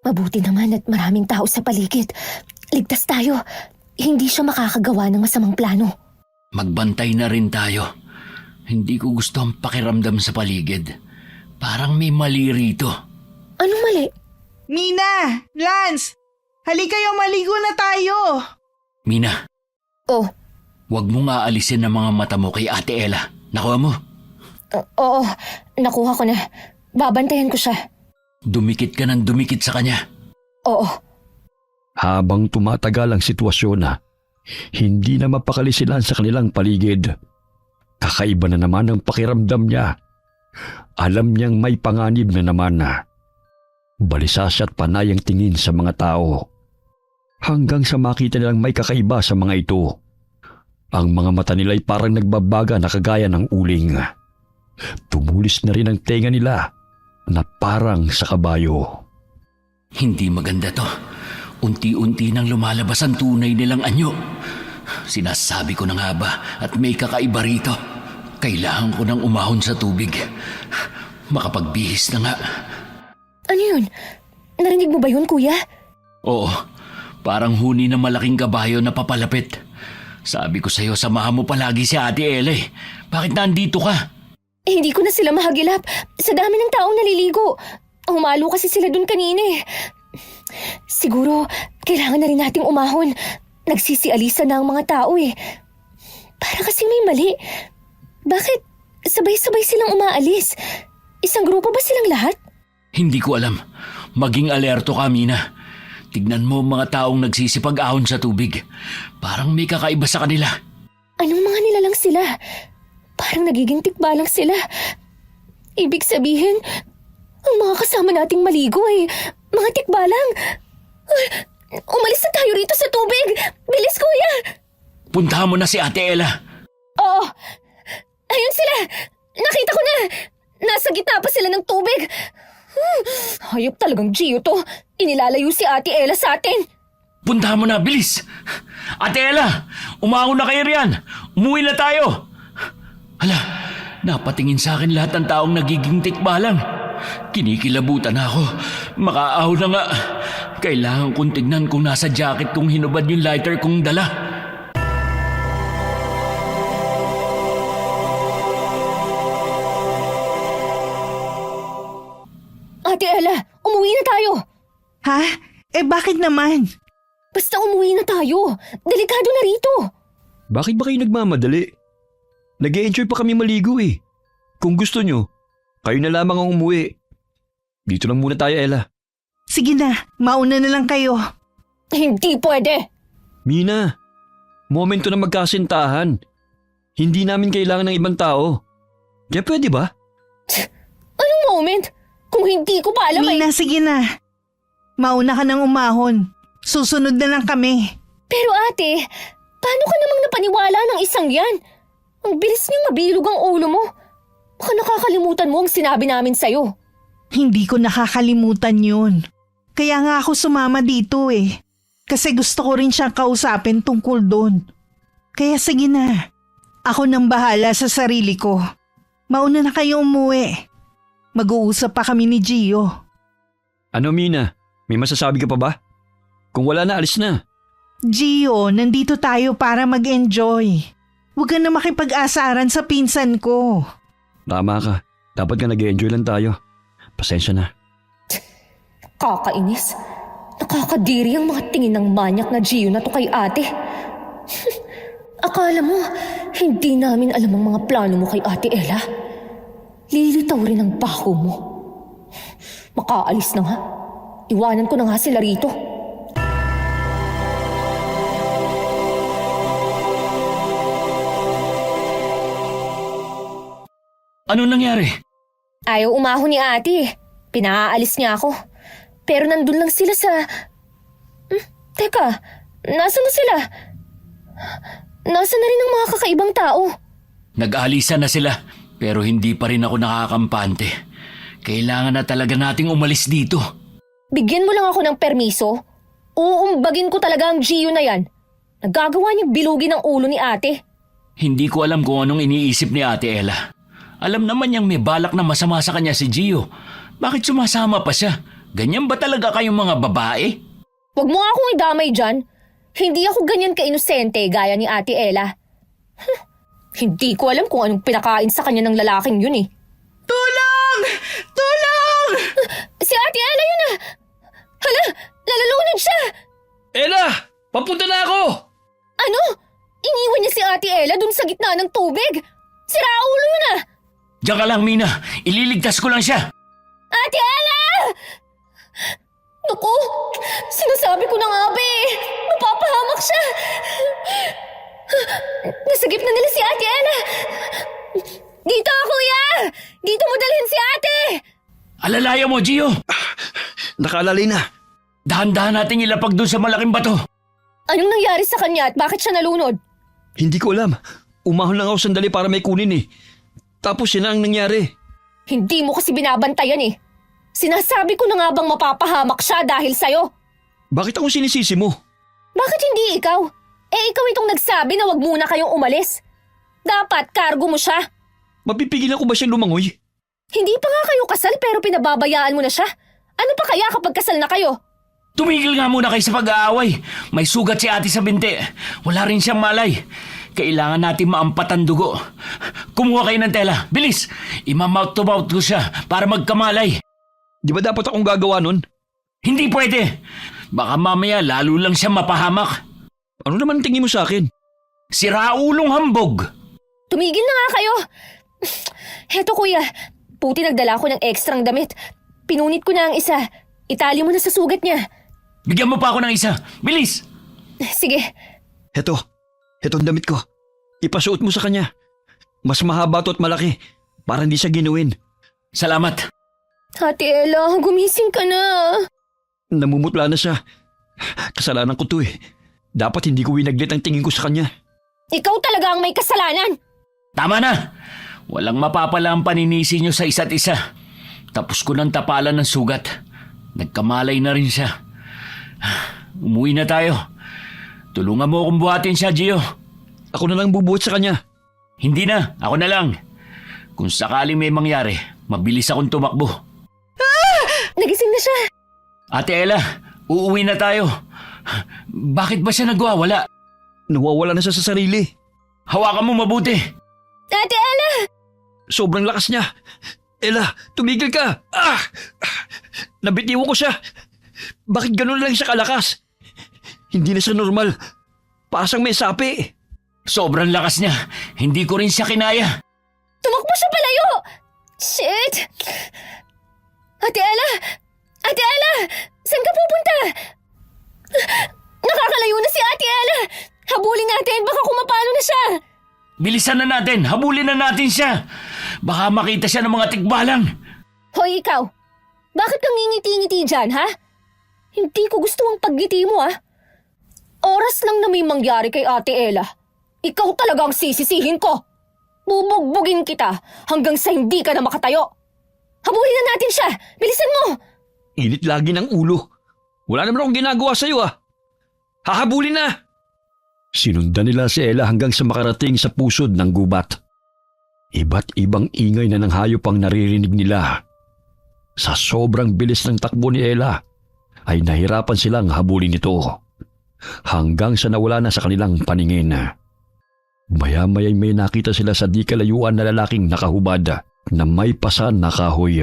S2: Mabuti naman at maraming tao sa paligid. Ligtas tayo. hindi siya makakagawa ng masamang plano.
S1: Magbantay na rin tayo. Hindi ko gusto ang pakiramdam sa paligid. Parang may mali rito.
S2: Anong mali?
S5: Mina! Lance! Halika kayo, maligo na tayo!
S1: Mina,
S2: Oh,
S1: huwag mong aalisin ang mga mata mo kay Ate Ella. Nakuha mo?
S2: oo, nakuha ko na. Babantayan ko siya.
S1: Dumikit ka ng dumikit sa kanya.
S2: Oo.
S4: Habang tumatagal ang sitwasyon hindi na mapakali sila sa kanilang paligid. Kakaiba na naman ang pakiramdam niya. Alam niyang may panganib na naman balisa siya at panay ang tingin sa mga tao. Hanggang sa makita nilang may kakaiba sa mga ito. Ang mga mata nila ay parang nagbabaga na kagaya ng uling. Tumulis na rin ang tenga nila na parang sa kabayo.
S1: Hindi maganda to. Unti-unti nang lumalabas ang tunay nilang anyo. Sinasabi ko na nga ba at may kakaiba rito. Kailangan ko nang umahon sa tubig. Makapagbihis na nga.
S2: Ano yun? Narinig mo ba yun, kuya?
S1: Oo, parang huni ng malaking kabayo na papalapit. Sabi ko sa'yo, samahan mo palagi si Ate Ella eh. Bakit nandito ka?
S2: Hindi ko na sila mahagilap. Sa dami ng taong naliligo. Humalo kasi sila dun kanina eh. Siguro, kailangan na rin nating umahon. Nagsisialisa na ang mga tao eh. Para kasing may mali. Bakit sabay-sabay silang umaalis? Isang grupo ba silang lahat?
S1: Hindi ko alam. Maging alerto ka, Mina. Tignan mo ang mga taong nagsisipag-ahon sa tubig. Parang may kakaiba sa kanila.
S2: Anong mga nilalang sila? Parang nagiging tikbalang sila. Ibig sabihin, ang mga kasama nating maligo ay mga tikbalang. Umalis na tayo rito sa tubig! Bilis, kuya!
S1: Puntahan mo na si Ate Ella.
S2: Oo! Ayun sila! Nakita ko na! Nasa gitna pa sila ng tubig! Hayop talagang Gio to. Inilalayo si Ate Ella sa atin.
S1: Puntahan mo na, bilis! Ate Ella, umahon na kayo riyan. Umuwi na tayo. Hala, napatingin sa akin lahat ng taong nagiging tikbalang. Kinikilabutan na ako. Makaahaw na nga. Kailangan kong tignan kung nasa jacket kong hinubad yung lighter kong dala.
S2: Ate Ella, umuwi na tayo.
S5: Ha? Eh bakit naman?
S2: Basta umuwi na tayo. Delikado na rito.
S4: Bakit ba kayo nagmamadali? Nag-e-enjoy pa kami maligo eh. Kung gusto nyo, kayo na lamang ang umuwi. Dito lang muna tayo, Ella.
S5: Sige na, mauna na lang kayo.
S2: Hindi pwede.
S4: Mina, momento na magkasintahan. Hindi namin kailangan ng ibang tao. Kaya pwede ba?
S2: Anong moment? Kung hindi ko pa alam
S5: Mina, sige na. Mauna ka nang umahon. Susunod na lang kami.
S2: Pero ate, paano ka namang napaniwala ng isang yan? Ang bilis niyang mabilog ang ulo mo. Baka nakakalimutan mo ang sinabi namin sa'yo.
S5: Hindi ko nakakalimutan yun. Kaya nga ako sumama dito eh. Kasi gusto ko rin siyang kausapin tungkol doon. Kaya sige na. Ako nang bahala sa sarili ko. Mauna na kayo umuwi. Mag-uusap pa kami ni Gio.
S4: Ano, Mina? May masasabi ka pa ba? Kung wala na, alis na.
S5: Gio, nandito tayo para mag-enjoy. Huwag ka na makipag-asaran sa pinsan ko.
S4: Tama ka. Dapat ka nag-enjoy lang tayo. Pasensya na.
S2: Kakainis. Nakakadiri ang mga tingin ng manyak na Gio na to kay ate. Akala mo, hindi namin alam ang mga plano mo kay Ate Ella? Lilitaw rin ang baho mo. Makaalis na nga. Iwanan ko na nga sila rito.
S1: Ano nangyari?
S2: Ayaw umahon ni ate. Pinaalis niya ako. Pero nandun lang sila sa... Teka, nasan na sila? Nasaan na rin ang mga kakaibang tao?
S1: Nag-alisa na sila, pero hindi pa rin ako nakakampante. Kailangan na talaga nating umalis dito.
S2: Bigyan mo lang ako ng permiso. Uumbagin ko talaga ang Gio na yan. Nagagawa niyang bilugin ang ulo ni ate.
S1: Hindi ko alam kung anong iniisip ni Ate Ella. Alam naman niyang may balak na masama sa kanya si Gio. Bakit sumasama pa siya? Ganyan ba talaga kayong mga babae?
S2: Huwag mo nga akong idamay dyan. Hindi ako ganyan ka-inosente gaya ni Ate Ella. Hindi ko alam kung anong pinakain sa kanya ng lalaking yun eh.
S5: Tulong! Tulong!
S2: Si Ate Ella yun ah! Hala, nalalunod siya!
S1: Ella! Papunta na ako!
S2: Ano? Iniwan niya si Ate Ella dun sa gitna ng tubig? Sira ulo yun ah!
S1: Diyan ka lang, Mina. Ililigtas ko lang siya.
S2: Ate Ella! Naku, sinasabi ko na nga ba eh. Mapapahamak siya. Nasagip na nila si Ate Ella. Dito, kuya! Dito mo dalhin si ate!
S1: Alalaya mo, Gio.
S4: Nakaalalay na.
S1: Dahan-dahan nating ilapag doon sa malaking bato.
S2: Anong nangyari sa kanya at bakit siya nalunod?
S4: Hindi ko alam. Umahon lang ako sandali para may kunin eh. Tapos yun na ang nangyari.
S2: Hindi mo kasi binabantayan eh. Sinasabi ko na nga bang mapapahamak siya dahil sa'yo.
S4: Bakit ako sinisisi mo?
S2: Bakit hindi ikaw? Eh ikaw itong nagsabi na wag muna kayong umalis. Dapat kargo mo siya.
S4: Mapipigilan ko ba siyang lumangoy?
S2: Hindi pa nga kayo kasal pero pinababayaan mo na siya. Ano pa kaya kapag kasal na kayo?
S1: Tumigil nga muna kayo sa pag-aaway. May sugat si ate sa binti. Wala rin siyang malay. Kailangan natin maampat ang dugo. Kumuha kayo ng tela. Bilis! Imamouth to mouth ko siya para magkamalay.
S4: Di ba dapat akong gagawa nun?
S1: Hindi pwede. Baka mamaya lalo lang siya mapahamak.
S4: Ano naman ang tingin mo sa akin?
S1: Siraulong hambog.
S2: Tumigil na nga kayo. Heto kuya, puti nagdala ko ng ekstrang damit. Pinunit ko na ang isa. Itali mo na sa sugat niya.
S1: Bigyan mo pa ako ng isa. Bilis!
S2: Sige,
S4: Heto ang damit ko. Ipasuot mo sa kanya. Mas mahaba to at malaki para hindi siya ginuin.
S1: Salamat.
S2: Ate Ella, gumising ka na.
S4: Namumutla na siya. Kasalanan ko to eh. Dapat hindi ko winaglit ang tingin ko sa kanya.
S2: Ikaw talaga ang may kasalanan.
S1: Tama na! Walang mapapala ang paninisi niyo sa isa't isa. Tapos ko ng tapalan ng sugat. Nagkamalay na rin siya. Umuwi na tayo. Tulungan mo akong buhatin siya, Gio.
S4: Ako na lang bubuhat sa kanya.
S1: Hindi na, ako na lang. Kung sakaling may mangyari, mabilis akong tumakbo.
S2: Nagising na siya.
S1: Ate Ella, uuwi na tayo. Bakit ba siya nagwawala?
S4: Nawawala na siya sa sarili.
S1: Hawakan mo mabuti.
S2: Ate Ella!
S4: Sobrang lakas niya. Ella, tumigil ka! Nabitiwan ko siya. Bakit ganun lang siya kalakas? Hindi na siya normal. Pasang may sapi.
S1: Sobrang lakas niya. Hindi ko rin siya kinaya.
S2: Tumakbo siya palayo! Shit! Ate Ella! Ate Ella! Saan ka pupunta? Nakakalayo na si Ate Ella! Habulin natin, baka kumapalo na siya!
S1: Bilisan na natin. Habulin na natin siya. Baka makita siya ng mga tikbalang.
S2: Hoy ikaw! Bakit kang ngingiti-ngiti dyan, ha? Hindi ko gusto ang paggiti mo, ha? Oras lang na may mangyari kay Ate Ella. Ikaw talaga ang sisisihin ko. Bubugbugin kita hanggang sa hindi ka na makatayo. Habulin na natin siya! Bilisan mo!
S4: Init lagi ng ulo. Wala naman akong ginagawa sa'yo ah. Hahabulin na! Sinundan nila si Ella hanggang sa makarating sa pusod ng gubat. Iba't ibang ingay na ng hayop ang naririnig nila. Sa sobrang bilis ng takbo ni Ella, ay nahirapan silang habulin ito. Hanggang sa nawala na sa kanilang paningin. Maya-maya'y may nakita sila sa di kalayuan na lalaking nakahubad na may pasan na kahoy.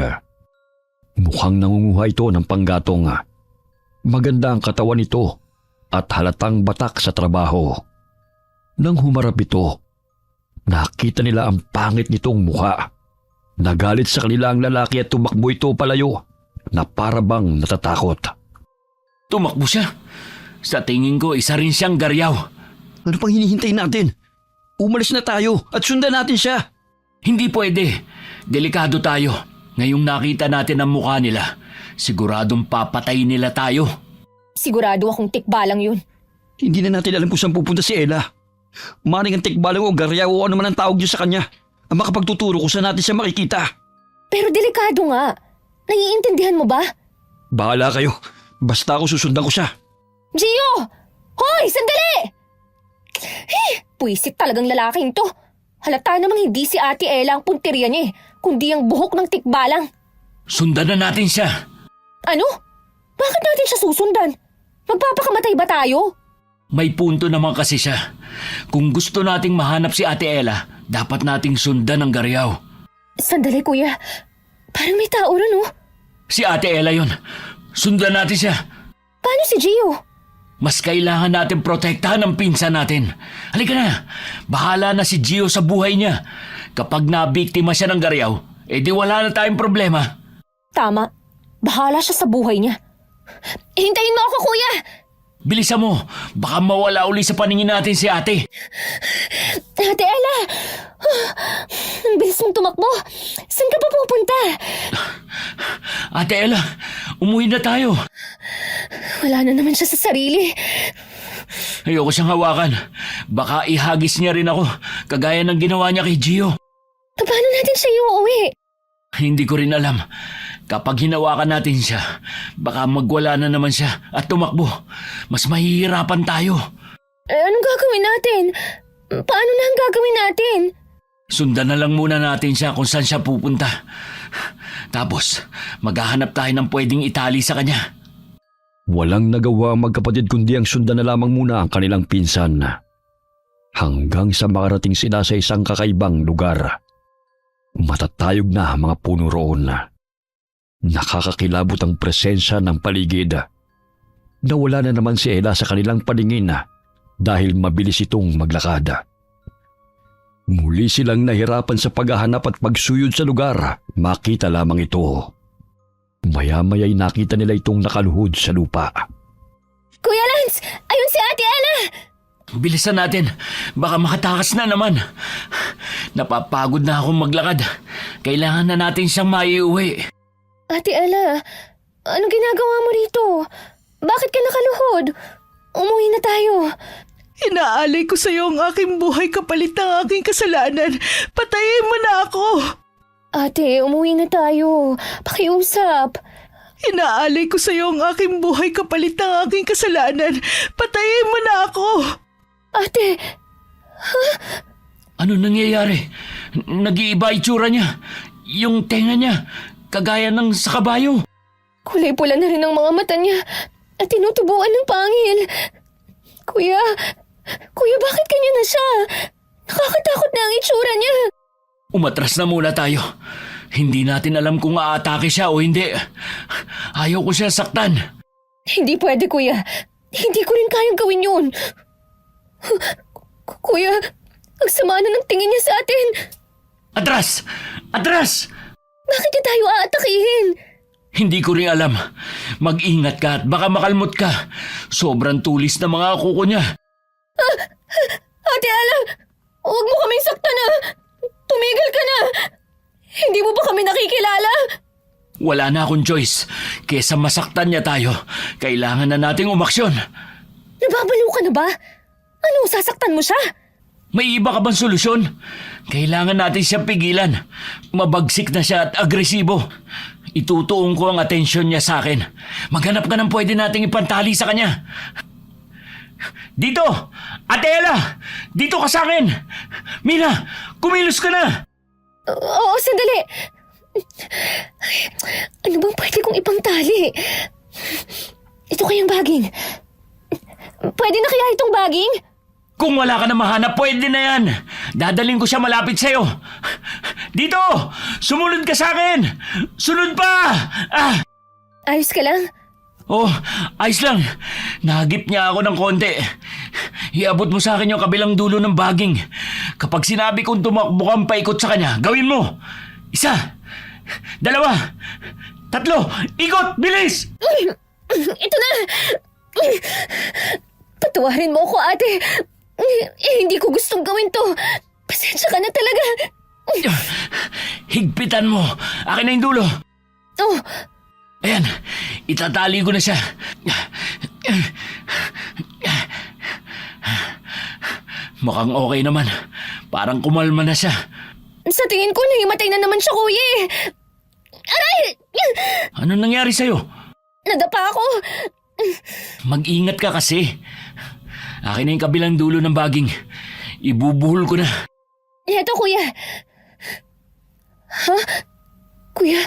S4: Mukhang nangunguha ito ng panggatong. Maganda ang katawan nito at halatang batak sa trabaho. Nang humarap ito, nakita nila ang pangit nitong mukha. Nagalit sa kanila ang lalaki at tumakbo ito palayo na parabang natatakot.
S1: Tumakbo siya. Sa tingin ko, isa rin siyang garyaw.
S4: Ano pang hinihintay natin? Umalis na tayo at sundan natin siya.
S1: Hindi pwede. Delikado tayo. Ngayong nakita natin ang mukha nila, siguradong papatay nila tayo.
S2: Sigurado akong tikbalang yun.
S4: Hindi na natin alam kung saan pupunta si Ella. Maring ang tikbalang o garyaw o ano man ang tawag niyo sa kanya ang makapagtuturo kung saan natin siya makikita.
S2: Pero delikado nga. Naiintindihan mo ba?
S4: Bahala kayo. Basta ako susundan ko siya.
S2: Gio! Hoy! Sandali! Puisit talagang lalaking to. Halata namang hindi si Ate Ella ang punteriya niya kundi ang buhok ng tikbalang.
S1: Sundan na natin siya.
S2: Ano? Bakit natin siya susundan? Magpapakamatay ba tayo?
S1: May punto naman kasi siya. Kung gusto nating mahanap si Ate Ella, dapat nating sundan ang Gariaw.
S2: Sandali, kuya. Parang may tao ron, oh.
S1: Si Ate Ella yun. Sundan natin siya.
S2: Paano si Gio?
S1: Mas kailangan natin protektahan ang pinsan natin. Halika na. Bahala na si Gio sa buhay niya. Kapag nabiktima siya ng Gariaw, edi wala na tayong problema.
S2: Tama. Bahala siya sa buhay niya. Hintayin mo ako, kuya!
S1: Bilisan mo. Baka mawala uli sa paningin natin si ate.
S2: Ate Ella! Ang bilis mong tumakbo. Saan ka pa pupunta?
S1: Ate Ella, umuwi na tayo.
S2: Wala na naman siya sa sarili.
S1: Ayoko siyang hawakan. Baka ihagis niya rin ako, kagaya ng ginawa niya kay Gio.
S2: Paano natin siya iuuwi?
S1: Hindi ko rin alam. Kapag hinawakan natin siya, baka magwala na naman siya at tumakbo. Mas mahihirapan tayo.
S2: Anong gagawin natin? Paano na ang gagawin natin?
S1: Sundan na lang muna natin siya kung saan siya pupunta. Tapos, maghahanap tayo ng pwedeng itali sa kanya.
S4: Walang nagawa ang magkapatid kundi ang sundan na lamang muna ang kanilang pinsan. Hanggang sa makarating sila sa isang kakaibang lugar. Matatayog na ang mga puno roon. Nakakakilabot ang presensya ng paligid. Nawala na naman si Ella sa kanilang paningin dahil mabilis itong maglakad. Muli silang nahirapan sa paghahanap at pagsuyod sa lugar. Makita lamang ito. Maya-maya'y nakita nila itong nakaluhod sa lupa.
S2: Kuya Lance! Ayun si Ate Ella!
S1: Bilisan natin. Baka makatakas na naman. Napapagod na akong maglakad. Kailangan na natin siyang maiuwi.
S2: Ate Ella, anong ginagawa mo rito? Bakit ka nakaluhod? Umuwi na tayo.
S5: Inaalay ko sa iyo ang aking buhay kapalit ng aking kasalanan. Patayin mo na ako.
S2: Ate, umuwi na tayo. Pakiusap.
S5: Inaalay ko sa iyo ang aking buhay kapalit ng aking kasalanan. Patayin mo na ako.
S2: Ate,
S1: Ano nangyayari? Nag-iiba itsura niya. Yung tenga niya, kagaya ng sa kabayo.
S2: kulay pula na rin ang mga mata niya at tinutubuan ng pangil. Kuya, bakit kanya na siya? Nakakatakot na ang itsura niya.
S1: Umatras na muna tayo. Hindi natin alam kung aatake siya o hindi. Ayaw ko siya saktan.
S2: Hindi pwede, kuya. Hindi ko rin kayang gawin yun. Kuya, ang sama na ng tingin niya sa atin.
S1: Atras! Atras!
S2: Bakit niya tayo aatakihin?
S1: Hindi ko rin alam. Mag-ingat ka at baka makalmot ka. Sobrang tulis na mga kuko niya.
S2: Ate Ella, huwag mo kaming saktan na. Tumigil ka na. Hindi mo ba kami nakikilala?
S1: Wala na akong choice. Kesa masaktan niya tayo, kailangan na nating umaksyon.
S2: Nababaliw ka na ba? Ano, sasaktan mo siya?
S1: May iba ka bang solusyon? Kailangan natin siyang pigilan. Mabagsik na siya at agresibo. Itutuong ko ang atensyon niya sa akin. Maghanap ka ng pwede nating ipantali sa kanya. Dito! Ate Ella! Dito ka sa akin! Mina! Kumilos ka na!
S2: Oo, sandali. Ano bang pwede kong ipangtali? Ito kayang baging. Pwede na kaya itong baging?
S1: Kung wala ka na mahanap, pwede na yan. Dadaling ko siya malapit sa'yo. Dito! Sumunod ka sa akin! Sunod pa! Ah!
S2: Ayos ka lang?
S1: Oh, ayos lang. Nahagip niya ako ng konti. Iabot mo sa akin yung kabilang dulo ng baging. Kapag sinabi kong tumakbo kang paikot sa kanya, gawin mo. 1, 2, 3, ikot! Bilis!
S2: Ito na! Patawarin mo ako, ate. Hindi ko gustong gawin to. Pasensya ka na talaga.
S1: Higpitan mo. Akin na yung dulo.
S2: Oh,
S1: Ayan, itatali ko na siya. Mukhang okay naman. Parang kumalma na siya.
S2: sa tingin ko nahimatay na naman siya, kuya eh. Aray!
S1: Ano nangyari sa'yo?
S2: Nadapa ako.
S1: Mag-ingat ka kasi. Akin na yung kabilang dulo ng baging. Ibubuhol ko na.
S2: Eto, kuya. Ha? Kuya,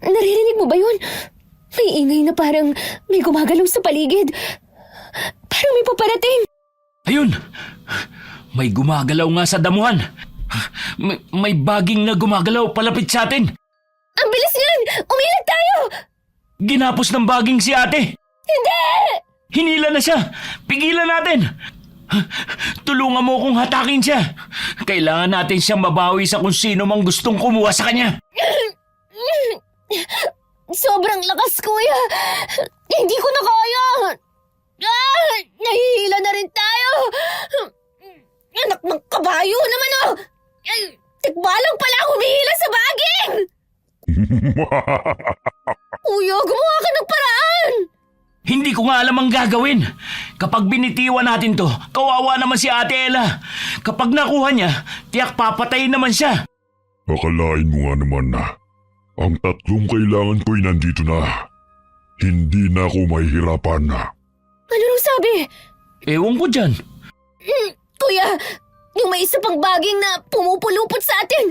S2: naririnig mo ba yun? May ingay na parang may gumagalaw sa paligid. Parang may paparating.
S1: Ayun! May gumagalaw nga sa damuhan. May baging na gumagalaw palapit sa atin.
S2: Ang bilis niyan! Umilag tayo!
S1: Ginapos ng baging si ate.
S2: Hindi!
S1: Hinila na siya. Pigilan natin. Tulungan mo kong hatakin siya. Kailangan natin siyang mabawi sa kung sino mang gustong kumuha sa kanya.
S2: Sobrang lakas, kuya. Hindi ko na kaya. Nahihila na rin tayo. Anak ng kabayo naman, oh. Tikbalang pala humihila sa baging. Kuya, gumawa ka ng paraan.
S1: Hindi ko nga alam ang gagawin. Kapag binitiwan natin to, kawawa naman si Ate Ella. Kapag nakuha niya, tiyak papatayin naman siya.
S6: Akalain mo nga naman na ang tatlong kailangan ko'y nandito na. Hindi na ako mahihirapan na.
S2: Ano nung sabi?
S1: Ewan ko dyan.
S2: Kuya, yung may isa pang baging na pumupulupot sa atin.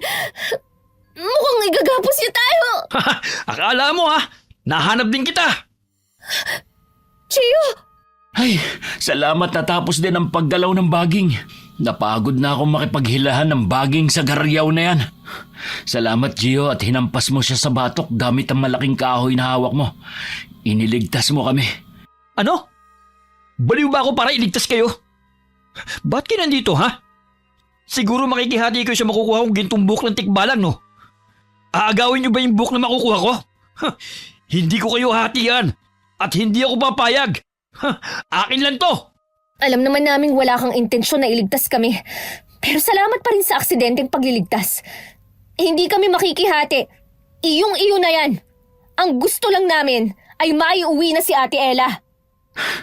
S2: Mukhang igagapos niya tayo.
S4: Akala mo nahanap din kita.
S2: Chio!
S1: Ay, salamat natapos din ang paggalaw ng baging. Napagod na akong makipaghilahan ng baging sa garyaw na yan. Salamat, Gio, at hinampas mo siya sa batok gamit ang malaking kahoy na hawak mo. Iniligtas mo kami.
S4: Ano? Baliw ba ako para iligtas kayo? Ba't kayo nandito, ha? Siguro makikihati kayo sa makukuha kong gintong buhok ng tikbalang, no? Aagawin niyo ba yung buhok na makukuha ko? Hindi ko kayo hatian at hindi ako papayag. Akin lang to.
S2: Alam naman naming wala kang intensyon na iligtas kami. Pero salamat pa rin sa aksidenteng pagliligtas. Hindi kami makikihati. Iyong-iyo na yan. Ang gusto lang namin ay maiuwi na si Ate Ella.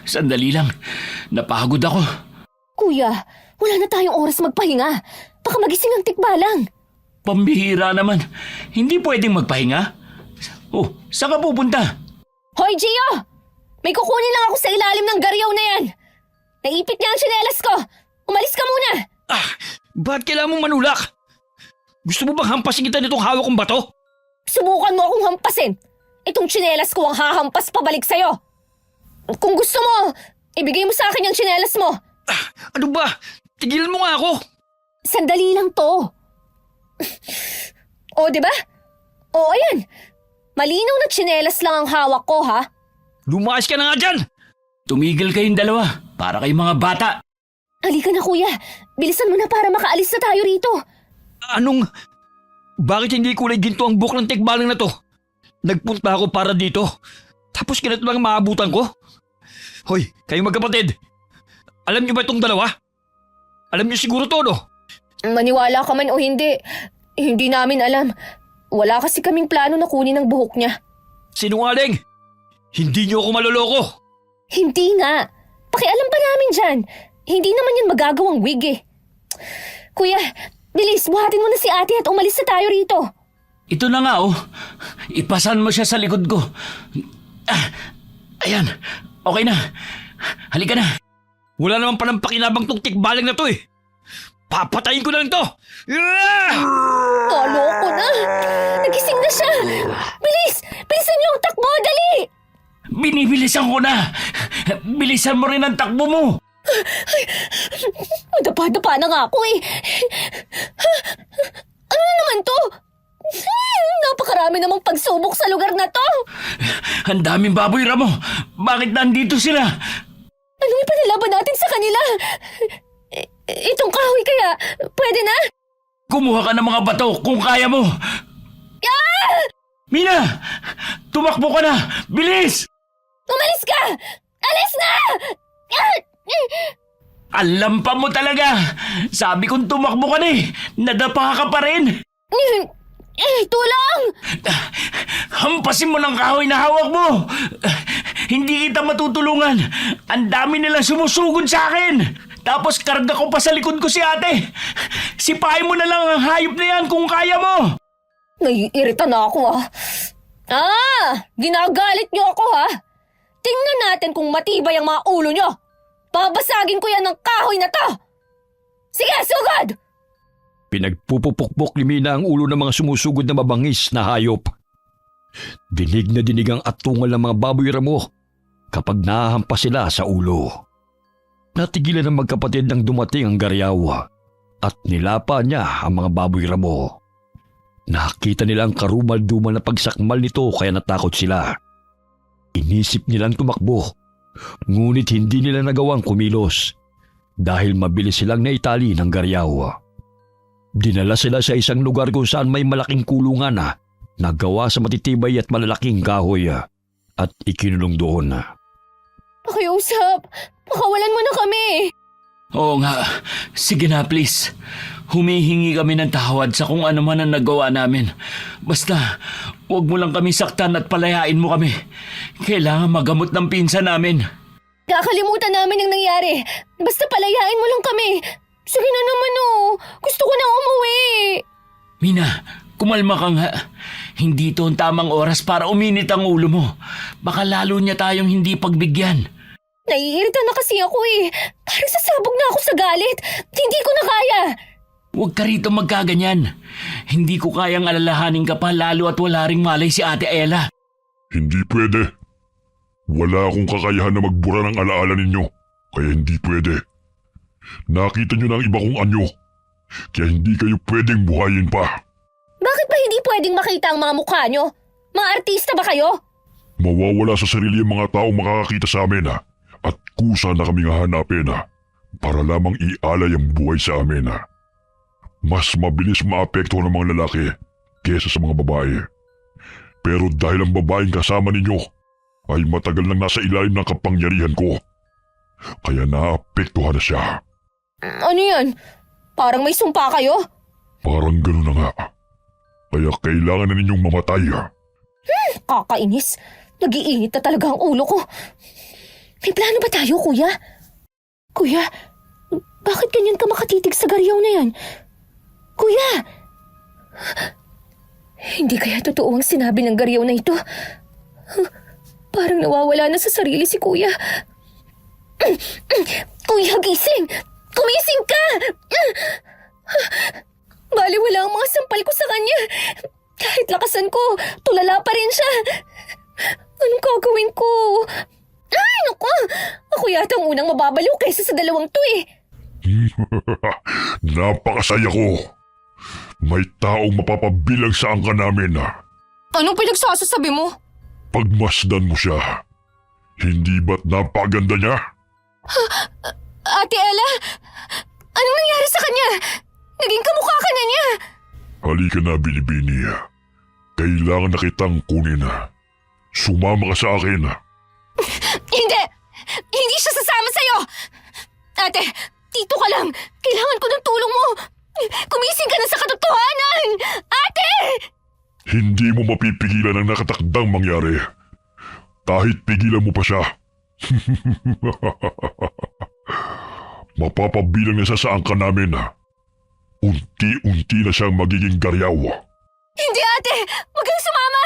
S1: Sandali lang. Napagod ako.
S2: Kuya, wala na tayong oras magpahinga. Baka magising ang tikbalang.
S1: Pambihira naman. Hindi pwedeng magpahinga. Oh, saan ka pupunta?
S2: Hoy, Gio! May kukunin lang ako sa ilalim ng garyaw na yan. Naipit niya ang tsinelas ko. Umalis ka muna.
S4: Ba't kailangan mong manulak? Gusto mo bang hampasin kita nitong hawak kong bato?
S2: Subukan mo akong hampasin. Itong tsinelas ko ang hahampas pabalik sa'yo. Kung gusto mo, ibigay mo sa akin yung tsinelas mo.
S4: Ano ba? Tigilan mo nga ako.
S2: Sandali lang to. O, diba? O, ayan. Malinaw na tsinelas lang ang hawak ko, ha?
S4: Lumayas ka na nga dyan!
S1: Tumigil kayong dalawa. Para kayong mga bata.
S2: Halika na, kuya. Bilisan mo na para makaalis na tayo rito.
S4: Anong... Bakit hindi kulay ginto ang buhok ng tikbalang na to? Nagpunta ako para dito. Tapos ganito lang maabutan ko? Hoy, kayong magkapatid. Alam niyo ba itong dalawa? Alam niyo siguro to, no?
S2: Maniwala ka man o hindi, hindi namin alam. Wala kasi kaming plano na kunin ang buhok niya.
S4: Sinungaling! Hindi niyo ako maloloko!
S2: Hindi nga. Pakialam pa namin dyan. Hindi naman yan magagawang wig eh. Kuya, bilis, buhatin mo na si ate at umalis na tayo rito.
S1: Ito na nga, oh. Ipasan mo siya sa likod ko. Ayan. Okay na. Halika na.
S4: Wala naman palang pakinabang tong tikbalang na to eh. Papatayin ko na lang to!
S2: Kaloko na. Nagising na siya. Bilis! Bilisan niyo ang takbo, dali!
S1: Binibilisan ko na. Bilisan mo rin ang takbo mo.
S2: Dapa-dapa na nga ako eh. Ano na naman to? Napakarami namang pagsubok sa lugar na to.
S1: Ang daming baboy, Ramo. Bakit nandito sila?
S2: Anong ipanilaban natin sa kanila? Itong kahoy kaya, pwede na?
S1: Kumuha ka ng mga bato kung kaya mo. Mina! Tumakbo ka na! Bilis!
S2: Umalis ka! Alis na!
S1: Alam pa mo talaga! Sabi kong tumakbo ka na eh! Nadapa ka pa rin!
S2: Tulong!
S1: Hampasin mo ng kahoy na hawak mo! Hindi kita matutulungan! Ang dami nilang sumusugod sa akin! Tapos karga ko pa sa likod ko si ate! Sipahin mo na lang ang hayop na yan kung kaya mo!
S2: Naiirita na ako ginagalit niyo ako ha? Tingnan natin kung matibay ang mga ulo niyo! Babasagin ko yan ng kahoy na to! Sige, sugod!
S4: Pinagpupupukpok ni Mina ang ulo ng mga sumusugod na mabangis na hayop. Dinig na dinig ang atungal ng mga baboy Ramo kapag nahahampas sila sa ulo. Natigilan ng magkapatid nang dumating ang garyaw at nilapa niya ang mga baboy ramo. Nakita nila ang karumal-dumal na pagsakmal nito kaya natakot sila. Inisip nilang tumakbo, ngunit hindi nila nagawang kumilos dahil mabilis silang naitali ng garyaw. Dinala sila sa isang lugar kung saan may malaking kulungan na gawa sa matitibay at malalaking kahoy at ikinulong doon.
S2: Pakiusap, pakawalan mo na kami.
S1: Oo nga, sige na please. Humihingi kami ng tawad sa kung ano man ang nagawa namin. Basta, huwag mo lang kami saktan at palayain mo kami. Kailangan magamot ng pinsan namin.
S2: Kakalimutan namin ang nangyari. Basta palayain mo lang kami. Sige na naman oh. Gusto ko na umuwi.
S1: Mina, kumalma ka nga. Hindi to ang tamang oras para uminit ang ulo mo. Baka lalo niya tayong hindi pagbigyan.
S2: Naiirita na kasi ako eh. Parang sasabog na ako sa galit. Hindi ko na kaya.
S1: Huwag ka rito magkaganyan. Hindi ko kayang alalahanin ka pa lalo at wala ring malay si Ate Ella.
S6: Hindi pwede. Wala akong kakayahan na magbura ng alaala ninyo, kaya hindi pwede. Nakita nyo na ang iba kong anyo, kaya hindi kayo pwedeng buhayin pa.
S2: Bakit ba hindi pwedeng makita ang mga mukha nyo? Mga artista ba kayo?
S6: Mawawala sa sarili ang mga taong makakakita sa amin at kusa na kaming hahanapin para lamang ialay ang buhay sa amin. Mas mabilis maapektuhan ng mga lalaki kesa sa mga babae. Pero dahil ang babaeng kasama ninyo ay matagal nang nasa ilalim ng kapangyarihan ko, kaya naapektuhan na siya.
S2: Ano yan? Parang may sumpa kayo?
S6: Parang gano'n na nga. Kaya kailangan na ninyong mamatay.
S2: Kakainis. Nag-iinit na talaga ang ulo ko. May plano ba tayo, kuya? Kuya, bakit ganyan ka makatitig sa garyaw na yan? Kuya! Hindi kaya totoo ang sinabi ng garyaw na ito? Parang nawawala na sa sarili si kuya. Kuya, gising! Kumising ka! Baliwala ang mga sampal ko sa kanya. Kahit lakasan ko, tulala pa rin siya. Anong gagawin ko? Ay, naku! Ako yata ang unang mababaliw kaysa sa dalawang to eh.
S6: Napakasaya ko. May taong mapapabilang sa angka namin.
S2: Anong pinagsasasabi mo?
S6: Pagmasdan mo siya. Hindi ba't napaganda niya?
S2: Ate Ella, anong nangyari sa kanya? Naging kamukha ka na niya.
S6: Halika na, Binibini. Kailangan na kitang kunin. Sumama ka sa akin.
S2: Hindi! Hindi siya sasama sa'yo! Ate, dito ka lang. Kailangan ko ng tulong mo. Kumising ka na sa katotohanan! Ate!
S6: Hindi mo mapipigilan ang nakatakdang mangyari. Kahit pigilan mo pa siya. Mapapabilang na siya sa angka namin. Unti-unti na siyang magiging garyaw.
S2: Hindi, ate! Huwag kang sumama!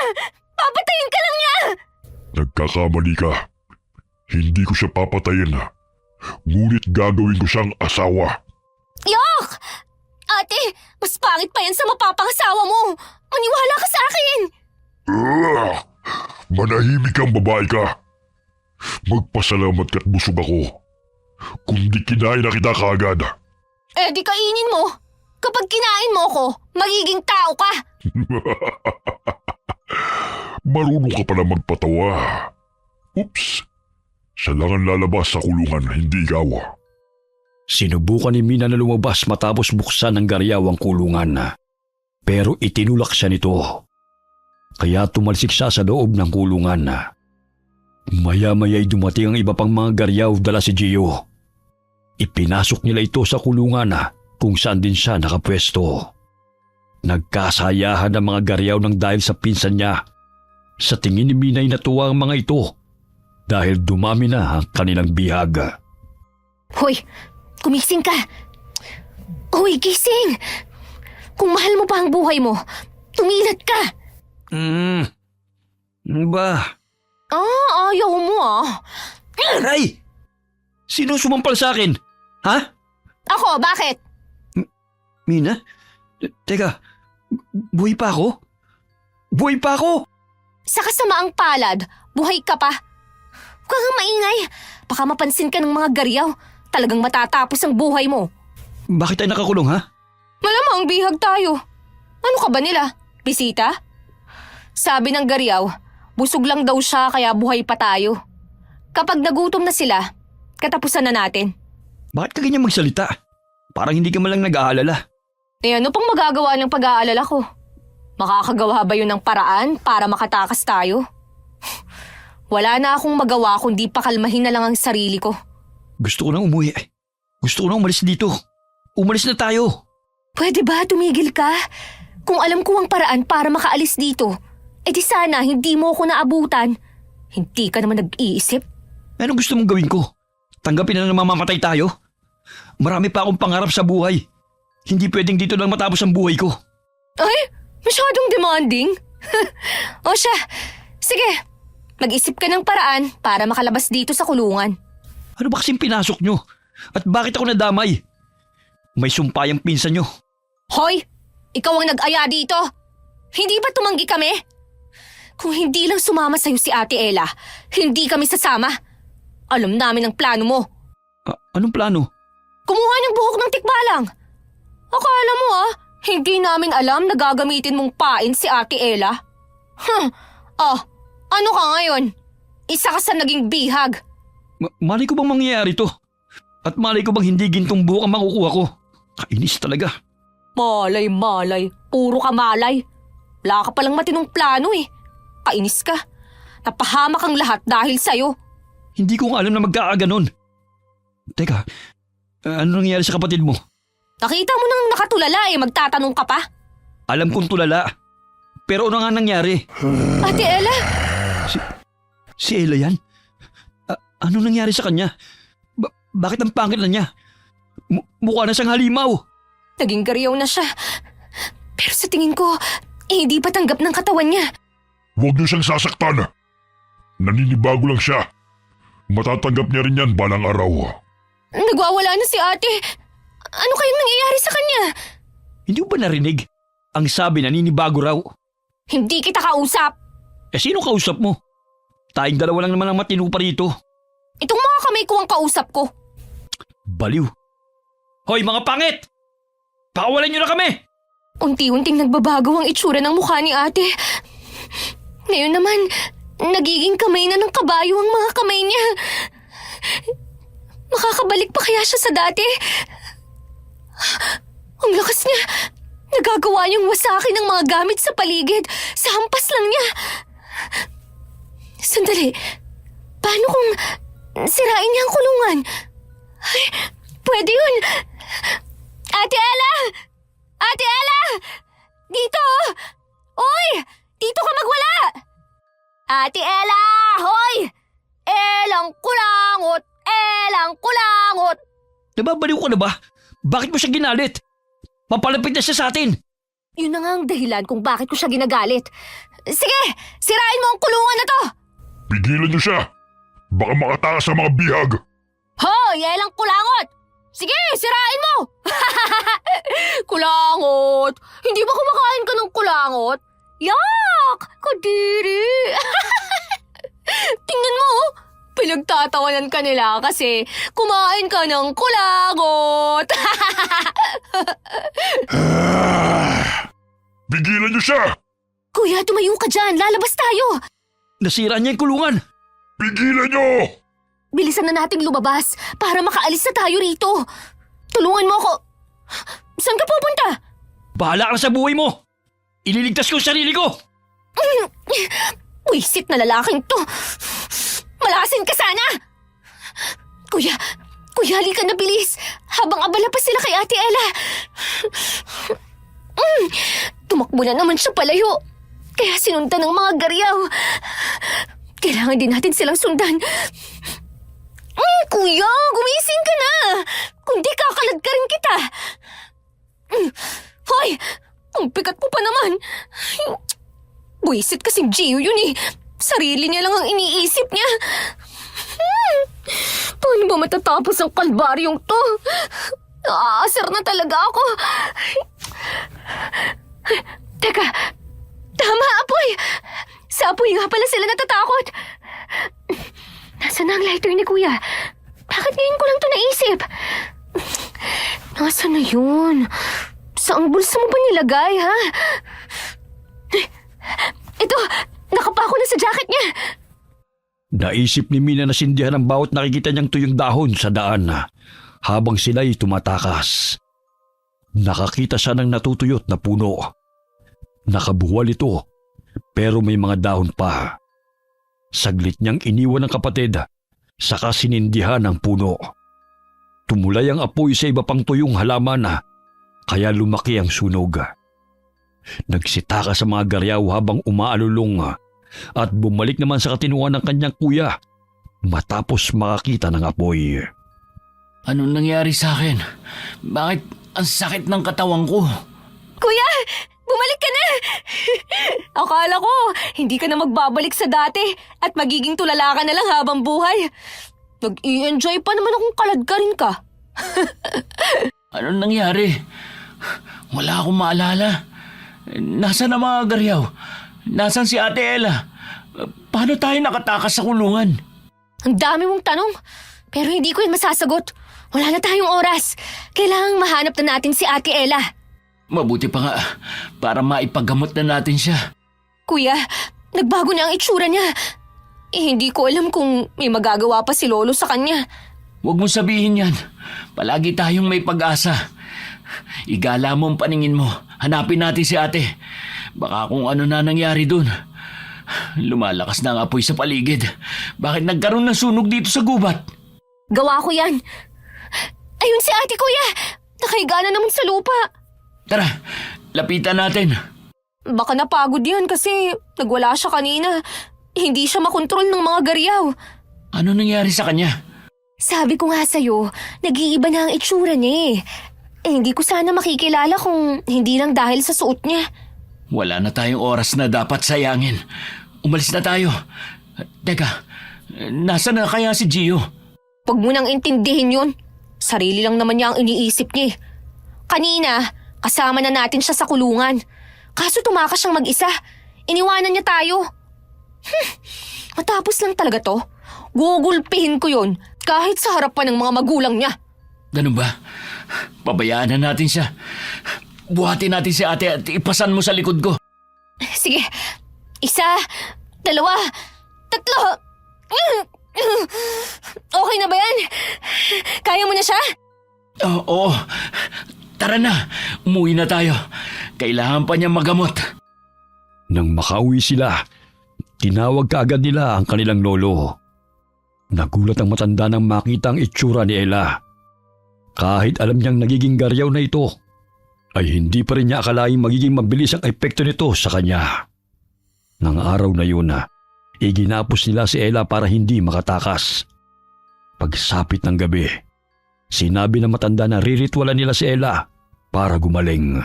S2: Papatayin ka lang niya!
S6: Nagkakamali ka. Hindi ko siya papatayin. Ngunit gagawin ko siyang asawa.
S2: Yok! Ate, mas pangit pa yan sa mapapangasawa mo. Maniwala ka sa akin!
S6: Manahimik kang babae ka. Magpasalamat ka't busog ako. Kundi kinain na kita kaagad.
S2: Eh di kainin mo. Kapag kinain mo ako, magiging tao ka.
S6: Marunong ka pala magpatawa. Oops. Siya lang ang lalabas sa kulungan, hindi ikaw.
S4: Sinubukan ni Mina na lumabas matapos buksan ng garyaw ang kulungan. Pero itinulak siya nito. Kaya tumalsik siya sa loob ng kulungan. Maya-maya'y dumating ang iba pang mga garyaw dala si Gio. Ipinasok nila ito sa kulungan kung saan din siya nakapwesto. Nagkasayahan ang mga garyaw ng dahil sa pinsan niya. Sa tingin ni Mina ay natuwa ang mga ito dahil dumami na ang kanilang bihag.
S2: Hoy, kumising ka. Hoy, gising. Kung mahal mo pa ang buhay mo, tumilat ka.
S4: Ba?
S2: Ayaw mo
S4: Ay! Sino sumampal sa akin? Ha?
S2: Ako, bakit?
S4: Mina? Teka, buhay pa ako? Buhay pa ako?
S2: Sa kasamaang palad, buhay ka pa. Huwag kang maingay. Baka mapansin ka ng mga garyaw. talagang matatapos ang buhay mo.
S4: Bakit tayo nakakulong, ha?
S2: Malamang bihag tayo. Ano ka ba nila? Bisita? Sabi ng Gariaw, busog lang daw siya kaya buhay pa tayo. Kapag nagutom na sila, katapusan na natin.
S4: Bakit ka ganyan magsalita? Parang hindi ka man lang nag-aalala.
S2: Eh ano pang magagawa ng pag-aalala ko? Makakagawa ba yun ng paraan para makatakas tayo? Wala na akong magawa kundi pakalmahin na lang ang sarili ko.
S4: Gusto ko nang umuwi. Gusto ko nang umalis dito. Umalis na tayo.
S2: Pwede ba tumigil ka? Kung alam ko ang paraan para makaalis dito, edi sana hindi mo ako naabutan. Hindi ka naman nag-iisip.
S4: Anong gusto mong gawin ko? Tanggapin na mamamatay tayo? Marami pa akong pangarap sa buhay. Hindi pwedeng dito lang matapos ang buhay ko.
S2: Ay, masyadong demanding. O siya, sige, mag-isip ka ng paraan para makalabas dito sa kulungan.
S4: Ano ba kasing pinasok nyo? At bakit ako nadamay? May sumpayang pinsan nyo.
S2: Hoy, ikaw ang nag-aya dito. Hindi ba tumanggi kami? Kung hindi lang sumama sa'yo si Ate Ella, hindi kami sasama. Alam namin ang plano mo.
S4: Anong plano?
S2: Kumuha ng buhok ng tikbalang. Akala mo hindi namin alam na gagamitin mong pain si Ate Ella. Ano ka ngayon? Isa ka sa naging bihag.
S4: Malay ko bang mangyayari to? At malay ko bang hindi gintong buhok ang makukuha ko? Kainis talaga.
S2: Malay. Puro ka malay. Wala ka palang matinong plano eh. Kainis ka. Napahamak ang lahat dahil sa'yo.
S4: Hindi ko nga alam na magkakaganon. Teka, ano nangyayari sa kapatid mo?
S2: Nakita mo nang nakatulala magtatanong ka pa?
S4: Alam kong tulala. Pero ano nga nangyari?
S2: Ate Ella?
S4: Si Ella yan? Ano nangyari sa kanya? Bakit ang pangit na niya? Mukha na siyang halimaw.
S2: Naging Gariaw na siya. Pero sa tingin ko, hindi pa tanggap ng katawan niya.
S6: Huwag niyo siyang sasaktan. Naninibago lang siya. Matatanggap niya rin yan balang araw.
S2: Nagwawala na si ate. Ano kayang nangyayari sa kanya?
S4: Hindi mo ba narinig? Ang sabi naninibago raw.
S2: Hindi kita kausap.
S4: Sino kausap mo? Tayong dalawa lang naman ang matino pa rito.
S2: Itong mga kamay ko ang kausap ko.
S4: Baliw. Hoy mga pangit! Pakawalan niyo na kami!
S2: Unti-unting nagbabago ang itsura ng mukha ni ate. Ngayon naman, nagiging kamay na ng kabayo ang mga kamay niya. Makakabalik pa kaya siya sa dati? Ang lakas niya. Nagagawa niyang wasakin ng mga gamit sa paligid. Sa hampas lang niya. Sandali. Paano kung sirain niya ang kulungan? Ay, pwede yun. Ate Ella! Ate Ella! Dito! Oy! Dito ka magwala! Ate Ella! Hoy! Elang kulangot! Elang kulangot!
S4: Nababaliw ka na ba? Bakit mo siya ginalit? Papalapit na siya sa atin!
S2: Yun na nga ang dahilan kung bakit ko siya ginagalit. Sige! Sirain mo ang kulungan na to!
S6: Pigilan niyo siya. Baka makatakas sa mga bihag.
S2: Hoy! Elang kulangot! Sige! Sirain mo! Kulangot! Hindi ba kumakain ka ng kulangot? Yak! Kadiri! Tingnan mo! Pinagtatawanan ka nila kasi kumain ka ng kulangot!
S6: Pigilan niyo siya.
S2: Kuya, tumayo ka dyan! Lalabas tayo!
S4: Nasira niya yung kulungan!
S6: Pigilan niyo.
S2: Bilisan na nating lumabas para makaalis na tayo rito. Tulungan mo ako. Saan ka pupunta?
S4: Bahala ka na sa buhay mo! Ililigtas ko ang sarili ko!
S2: Wisit na lalaking to. Malasin ka sana! Kuya, halika na bilis. Habang abala pa sila kay Ate Ella. Tumakbo na naman siya palayo. Kaya sinundan ng mga Gariaw. Kailangan din natin silang sundan. Kuya, gumising ka na. Kundi kakalad ka rin kita. Hoy, ang bigat mo pa naman. Buisit kasing Gio yun eh. Sarili niya lang ang iniisip niya. Paano ba matatapos ang kalbaryong to? Naaasar na talaga ako. Teka, tama apoy. Sa apoy nga pala sila natatakot. Nasaan na ang lighter ni Kuya? Bakit ngayon ko lang to naisip. Nasaan na yun? Saang bulsa mo ba nilagay, ha? Ito, nakapako na sa jacket niya.
S4: Naisip ni Mina na sindihan ang bawat nakikita niyang tuyong dahon sa daan habang sila'y tumatakas. Nakakita siya ng natutuyot na puno. Nakabuwal ito pero may mga dahon pa. Saglit niyang iniwan ng kapatid saka sinindihan ang puno. Tumulay ang apoy sa iba pang tuyong halaman kaya lumaki ang sunog. Nagsitaka sa mga garyaw habang umaalulong at bumalik naman sa katinuan ng kanyang kuya matapos makakita ng apoy.
S1: Anong nangyari sa akin? Bakit ang sakit ng katawan ko?
S2: Kuya, bumalik ka na! Akala ko, hindi ka na magbabalik sa dati at magiging tulala ka na lang habang buhay. Nag-i-enjoy pa naman akong kaladkarin ka.
S1: Anong nangyari? Wala akong maalala. Nasaan ang mga garyaw? Nasaan si Ate Ella? Paano tayo nakatakas sa kulungan?
S2: Ang dami mong tanong, pero hindi ko yan masasagot. Wala na tayong oras. Kailangang mahanap na natin si Ate Ella.
S1: Mabuti pa nga para maipagamot na natin siya.
S2: Kuya, nagbago na ang itsura niya. Hindi ko alam kung may magagawa pa si Lolo sa kanya.
S1: Huwag mong sabihin yan. Palagi tayong may pag-asa. Igala mo ang paningin mo. Hanapin natin si ate. Baka kung ano na nangyari dun. Lumalakas na ang apoy sa paligid. Bakit nagkaroon ng sunog dito sa gubat?
S2: Gawa ko yan. Ayun si ate, kuya. Nakahiga na naman sa lupa.
S1: Tara, lapitan natin.
S2: Baka napagod yan kasi nagwala siya kanina. Hindi siya makontrol ng mga garyaw.
S1: Ano nangyari sa kanya?
S2: Sabi ko nga sa'yo, nag-iiba na ang itsura niya eh. Hindi ko sana makikilala kung hindi lang dahil sa suot niya.
S1: Wala na tayong oras na dapat sayangin. Umalis na tayo. Teka, nasaan na kaya si Gio?
S2: Huwag mo nang intindihin yun. Sarili lang naman niya ang iniisip niya. Kanina, kasama na natin siya sa kulungan. Kaso tumakas siyang mag-isa. Iniwanan niya tayo. Matapos lang talaga to. Gugulpihin ko yun kahit sa harapan ng mga magulang niya.
S1: Ganun ba? Pabayaan na natin siya. Buhatin natin si ate at ipasan mo sa likod ko.
S2: Sige, 1, 2, 3. Okay na ba yan? Kaya mo na siya?
S1: Oo. Tara na. Umuwi na tayo. Kailangan pa niya magamot.
S4: Nang makauwi sila, tinawag kaagad nila ang kanilang lolo. Nagulat ang matanda nang makita ang itsura ni Ella. Kahit alam niyang nagiging garyaw na ito, ay hindi pa rin niya akalaing magiging mabilis ang epekto nito sa kanya. Nang araw na yun, iginapos nila si Ella para hindi makatakas. Pagsapit ng gabi, sinabi ng matanda na riritwalan nila si Ella para gumaling.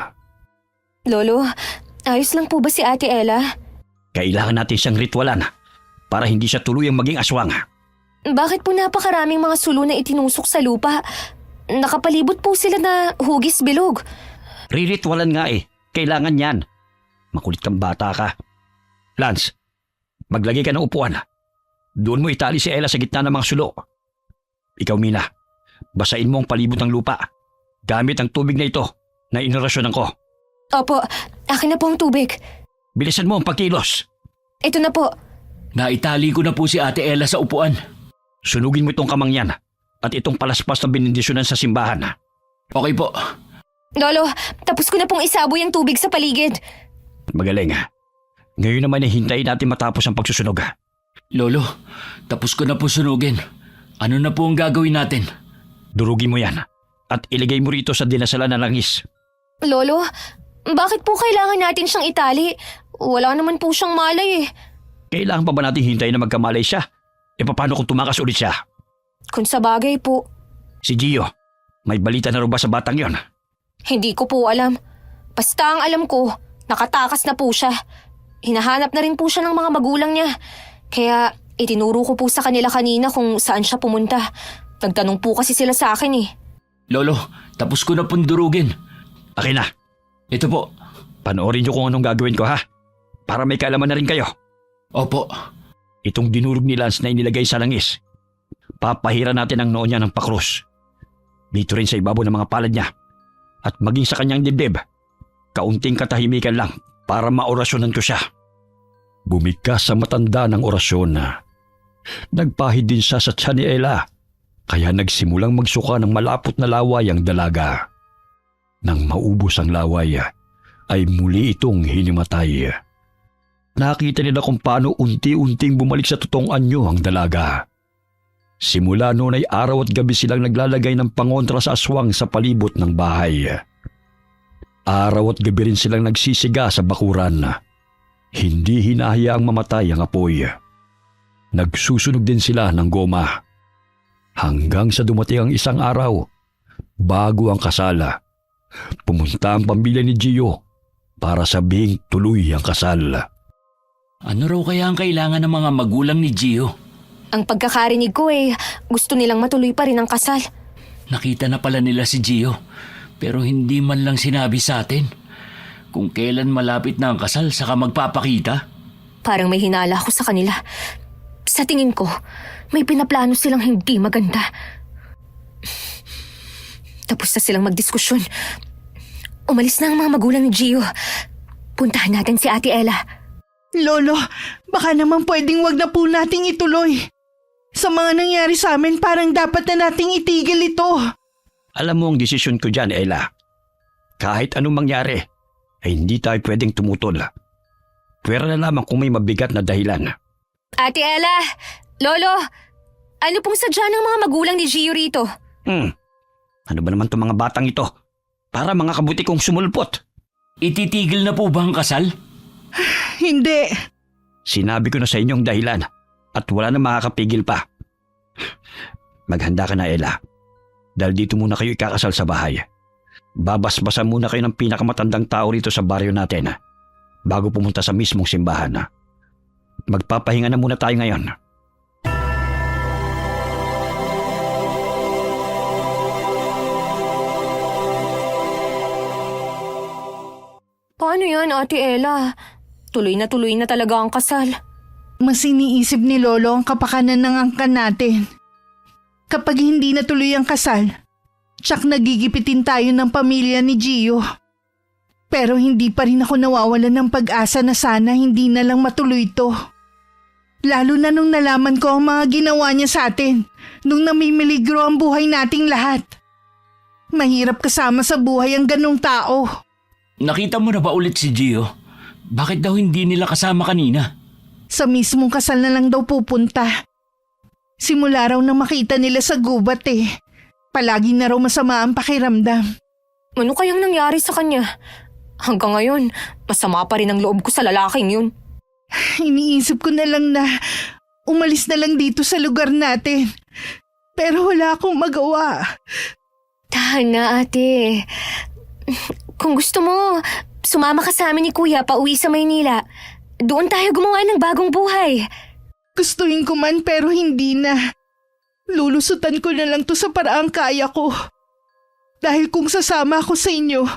S2: Lolo, ayos lang po ba si Ate Ella?
S4: Kailangan natin siyang ritwalan para hindi siya tuluyang maging aswang.
S2: Bakit po napakaraming mga sulo na itinusok sa lupa? Nakapalibot po sila na hugis bilog.
S4: Riritwalan nga eh. Kailangan yan. Makulit kang bata ka. Lance, maglagay ka ng upuan. Doon mo itali si Ella sa gitna ng mga sulo. Ikaw, Mina, basain mo ang palibot ng lupa. Gamit ang tubig na ito na inorasyonan ko.
S2: Opo, akin na po ang tubig.
S4: Bilisan mo ang pagkilos.
S2: Ito na po.
S1: Naitali ko na po si Ate Ella sa upuan.
S4: Sunugin mo itong kamang yan at itong palaspas na binindisyonan sa simbahan.
S1: Okay po.
S2: Lolo, tapos ko na pong isaboy ang tubig sa paligid.
S4: Magaling. Ngayon naman ay hintayin natin matapos ang pagsusunog.
S1: Lolo, tapos ko na po sunugin. Ano na po ang gagawin natin?
S4: Durugin mo yan at iligay mo rito sa dinasalan na langis.
S2: Lolo, bakit po kailangan natin siyang itali? Wala naman po siyang malay eh.
S4: Kailangan pa ba natin hintayin na magkamalay siya? E paano kung tumakas ulit siya?
S2: Kung sa bagay po.
S4: Si Gio, may balita na rin ba sa batang yon?
S2: Hindi ko po alam. Basta ang alam ko, nakatakas na po siya. Hinahanap na rin po siya ng mga magulang niya. Kaya itinuro ko po sa kanila kanina kung saan siya pumunta. Nagtanong po kasi sila sa akin eh.
S1: Lolo, tapos ko na pong durugin.
S4: Akin na.
S1: Ito po.
S4: Panoorin niyo kung anong gagawin ko ha. Para may kaalaman na rin kayo.
S1: Opo.
S4: Itong dinurog ni Lance na inilagay sa langis. Papahira natin ang noo niya ng pakrus. Dito rin sa ibabaw ng mga palad niya. At maging sa kanyang dibdib, kaunting katahimikan lang para maorasyonan ko siya. Bumigkas sa matanda ng orasyon na nagpahid din siya sa tiyan ni Ella, kaya nagsimulang magsuka ng malapot na laway ang dalaga. Nang maubos ang laway, ay muli itong hinimatay. Nakita nila kung paano unti-unting bumalik sa totoong anyo ang dalaga. Simula noon ay araw at gabi silang naglalagay ng pangontra sa aswang sa palibot ng bahay. Araw at gabi rin silang nagsisiga sa bakuran. Hindi hinahayaang mamatay ang apoy. Nagsusunog din sila ng goma. Hanggang sa dumating ang isang araw, bago ang kasala, pumunta ang pamilya ni Gio para sabihing tuloy ang kasal.
S1: Ano raw kaya ang kailangan ng mga magulang ni Gio?
S2: Ang pagkakarinig ko gusto nilang matuloy pa rin ang kasal.
S1: Nakita na pala nila si Gio, pero hindi man lang sinabi sa atin. Kung kailan malapit na ang kasal, saka magpapakita.
S2: Parang may hinala ako sa kanila. Sa tingin ko, may pinaplano silang hindi maganda. Tapos na silang magdiskusyon. Umalis na ang mga magulang ni Gio. Puntahan natin si Ate Ella.
S5: Lolo, baka naman pwedeng wag na po nating ituloy. Sa mga nangyari sa amin, parang dapat na nating itigil ito.
S4: Alam mo ang desisyon ko dyan, Ella. Kahit anong mangyari, ay hindi tayo pwedeng tumutol. Pwera na lamang kung may mabigat na dahilan.
S2: Ate Ella! Lolo! Ano pong sadya ng mga magulang ni Gio rito?
S4: Ano ba naman itong mga batang ito? Para mga kabuti kong sumulpot.
S1: Ititigil na po ba ang kasal?
S5: Hindi.
S4: Sinabi ko na sa inyong dahilan at wala na makakapigil pa. Maghanda ka na, Ella. Dahil dito muna kayo ikakasal sa bahay. Babasbasan muna kayo ng pinakamatandang tao rito sa baryo natin bago pumunta sa mismong simbahan. Magpapahinga na muna tayo ngayon.
S2: Paano yan, Ate Ella? Tuloy na talaga ang kasal.
S5: Mas iniisip ni Lolo ang kapakanan ng angkan natin. Kapag hindi natuloy ang kasal, tsak nagigipitin tayo ng pamilya ni Gio. Pero hindi pa rin ako nawawalan ng pag-asa na sana hindi na lang matuloy ito. Lalo na nung nalaman ko ang mga ginawa niya sa atin, nung namimiligro ang buhay nating lahat. Mahirap kasama sa buhay ang ganong tao.
S1: Nakita mo na ba ulit si Gio? Bakit daw hindi nila kasama kanina?
S5: Sa mismong kasal na lang daw pupunta. Simula raw na makita nila sa gubat Palagi na raw masama ang pakiramdam.
S2: Ano kayang nangyari sa kanya? Hanggang ngayon, masama pa rin ang loob ko sa lalaking yun.
S5: Iniisip ko na lang na umalis na lang dito sa lugar natin. Pero wala akong magawa.
S2: Tahan na, ate. Kung gusto mo, sumama ka sa amin ni Kuya pauwi sa Maynila. Doon tayo gumawa ng bagong buhay.
S5: Gustuhin ko man pero hindi na. Lulusutan ko na lang to sa paraang kaya ko. Dahil kung sasama ako sa inyo,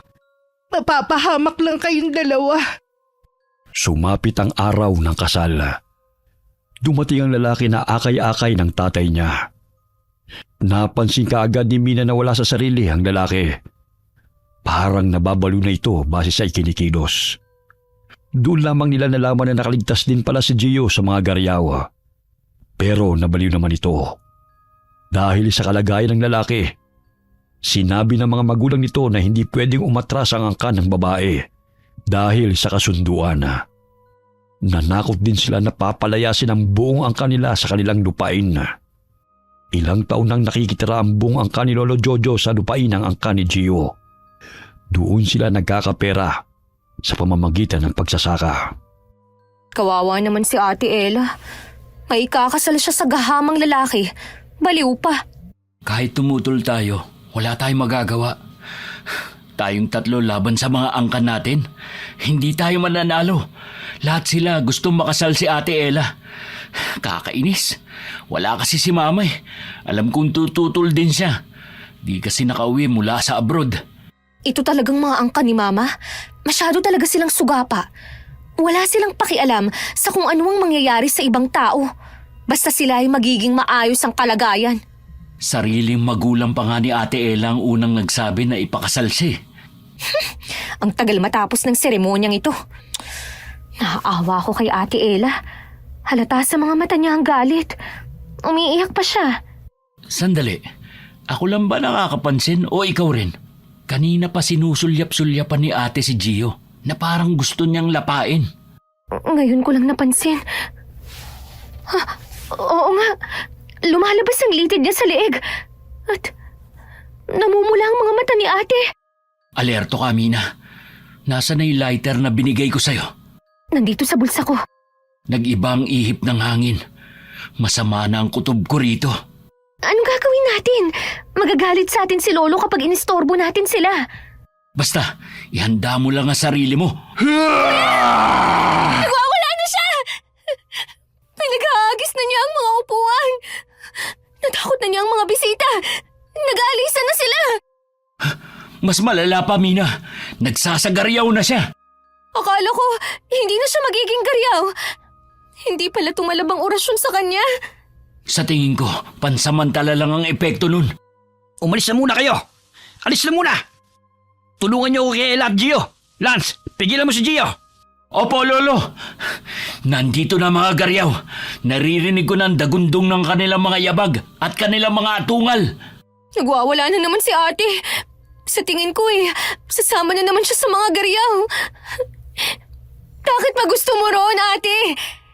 S5: mapapahamak lang kayong dalawa.
S4: Sumapit ang araw ng kasal. Dumating ang lalaki na akay-akay ng tatay niya. Napansin kaagad ni Mina na wala sa sarili ang lalaki. Parang nababalo na ito base sa ikinikilos. Doon lamang nila nalaman na nakaligtas din pala si Gio sa mga garyawa. Pero nabaliw naman ito. Dahil sa kalagayan ng lalaki, sinabi ng mga magulang nito na hindi pwedeng umatras ang angkan ng babae dahil sa kasunduan. Nanakot din sila na papalayasin ang buong angkan nila sa kanilang lupain. Ilang taon nang nakikitira ang buong angkan ni Lolo Jojo sa lupain ng angkan ni Gio. Doon sila nagkakapera sa pamamagitan ng pagsasaka.
S2: Kawawa naman si Ate Ella. May ikakasal siya sa gahamang lalaki. Baliw pa.
S1: Kahit tumutol tayo, wala tayong magagawa. Tayong tatlo laban sa mga angkan natin. Hindi tayo mananalo. Lahat sila gustong makasal si Ate Ella. Kakainis. Wala kasi si Mama Alam kong tututol din siya. Di kasi nakauwi mula sa abroad.
S2: Ito talagang mga angkan ni Mama. Masyado talaga silang sugapa. Wala silang pakialam sa kung ano ang mangyayari sa ibang tao. Basta sila ay magiging maayos ang kalagayan.
S1: Sariling magulang pa nga ni Ate Ella ang unang nagsabi na ipakasal siya.
S2: Ang tagal matapos ng seremonyang ito. Naaawa ko kay Ate Ella. Halata sa mga mata niya ang galit. Umiiyak pa siya.
S1: Sandali, ako lang ba nakakapansin o ikaw rin? Kanina pa sinusulyap-sulyapan ni ate si Gio na parang gusto niyang lapain.
S2: Ngayon ko lang napansin. Oo nga. Lumalabas ang litid niya sa leeg. At namumula ang mga mata ni ate.
S1: Alerto ka, Mina. Nasaan na yung lighter na binigay ko sa'yo?
S2: Nandito sa bulsa ko.
S1: Nag-iba ang ihip ng hangin. Masama na ang kutob ko rito.
S2: Anong gagawin natin? Magagalit sa atin si Lolo kapag inistorbo natin sila.
S1: Basta, ihanda mo lang ang sarili mo.
S2: Nagwawala na siya! Pinag-aagis na niya ang mga upuan. Natakot na niya ang mga bisita. Nag-aalisan na sila.
S1: Mas malala pa, Mina. Nagsasagaryaw na siya.
S2: Akala ko, hindi na siya magiging garyaw. Hindi pala tumalab ang orasyon sa kanya.
S1: Sa tingin ko, pansamantala lang ang epekto nun.
S4: Umalis na muna kayo! Alis na muna! Tulungan niyo ako kay Ella at Gio! Lance, pigilan mo si Gio!
S1: Opo, Lolo. Nandito na mga garyaw. Naririnig ko ng dagundong ng kanilang mga yabag at kanilang mga atungal.
S2: Nagwawala na naman si ate. Sa tingin ko sasama na naman siya sa mga garyaw. Bakit ba gusto mo roon, ate?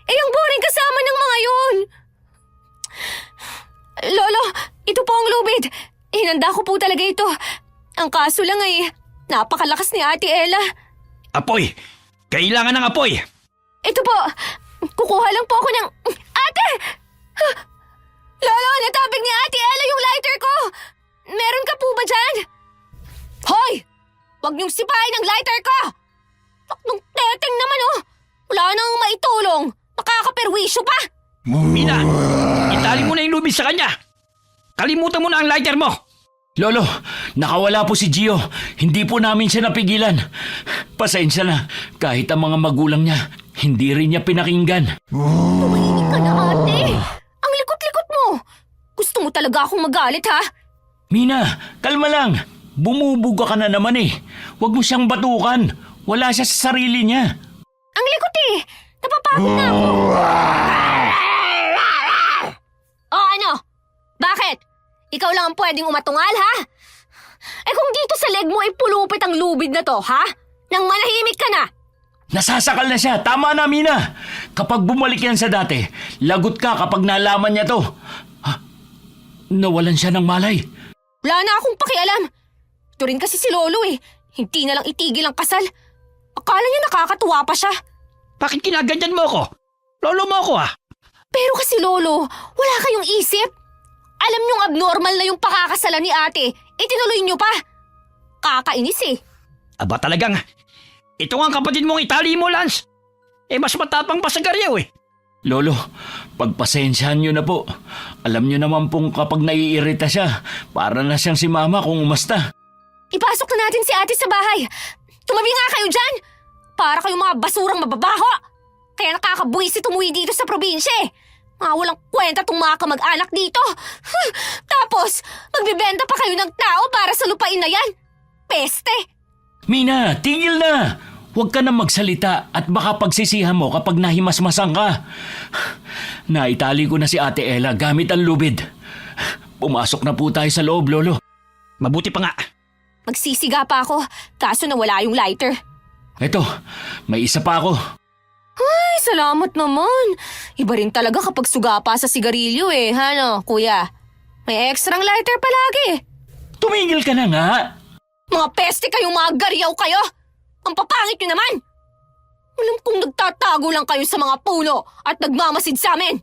S2: Ang boring kasama ng mga yun. Lolo, ito po ang lubid. Hinanda ko po talaga ito. Ang kaso lang napakalakas ni Ate Ella.
S4: Apoy! Kailangan ng apoy!
S2: Ito po, kukuha lang po ako ng... Ate! Lolo, natabig ni Ate Ella yung lighter ko. Meron ka po ba dyan? Hoy! Huwag niyong sipain ang lighter ko! Nung teteng naman Wala nang maitulong. Nakakaperwisyo pa.
S4: Mina! Itali mo na yung lubid sa kanya! Kalimutan mo na ang lighter mo!
S1: Lolo, nakawala po si Gio. Hindi po namin siya napigilan. Pasensya na. Kahit ang mga magulang niya, hindi rin niya pinakinggan.
S2: Tumahimik ka na, ate. Ang likot-likot mo. Gusto mo talaga akong magalit, ha?
S1: Mina, kalma lang. Bumubuga ka na naman Huwag mo siyang batukan. Wala siya sa sarili niya.
S2: Ang likot Napapagod na ako. O ano? Bakit? Ikaw lang ang pwedeng umatungal, ha? Kung dito sa leg mo pulupit ang lubid na to, ha? Nang manahimik ka na.
S1: Nasasakal na siya. Tama na, Mina. Kapag bumalik yan sa dati, lagot ka kapag nalaman niya to. Nawalan siya ng malay.
S2: Wala na akong pakialam. Ito rin kasi si Lolo Hindi na lang itigil ang kasal. Akala niya nakakatuwa pa siya.
S4: Bakit kinaganyan mo ako? Lolo mo ako
S2: Pero kasi Lolo, wala kayong isip. Alam niyong abnormal na yung pakakasalan ni ate. Itinuloy niyo pa. Kakainis
S4: Aba talagang, ito nga ang kapatid mong itali mo, Lance. Mas matapang pa sa garyaw
S1: Lolo, pagpasensyahan niyo na po. Alam niyo naman pong kapag naiirita siya, para na siyang si Mama kung umasta.
S2: Ipasok na natin si ate sa bahay. Tumabi nga kayo dyan. Para kayong mga basurang mababaho. Kaya nakakabuwisit umuwi dito sa probinsya Mga walang kwenta tong mga kamag-anak dito. Tapos, magbibenta pa kayo ng tao para sa lupain na yan. Peste!
S1: Mina, tigil na! Huwag ka na magsalita at baka pagsisihan mo kapag nahimasmasan ka. Naitali ko na si Ate Ella gamit ang lubid. Pumasok na po tayo sa loob, Lolo.
S4: Mabuti pa nga.
S2: Magsisiga pa ako, kaso nawala yung lighter.
S1: Eto, may isa pa ako.
S2: Ay, salamat naman. Iba rin talaga kapag suga pa sa sigarilyo Hano, kuya? May extrang lighter palagi.
S1: Tumigil ka na nga.
S2: Mga peste kayong mga garyaw kayo. Ang papangit nyo naman. Alam kong nagtatago lang kayo sa mga puno at nagmamasid sa amin.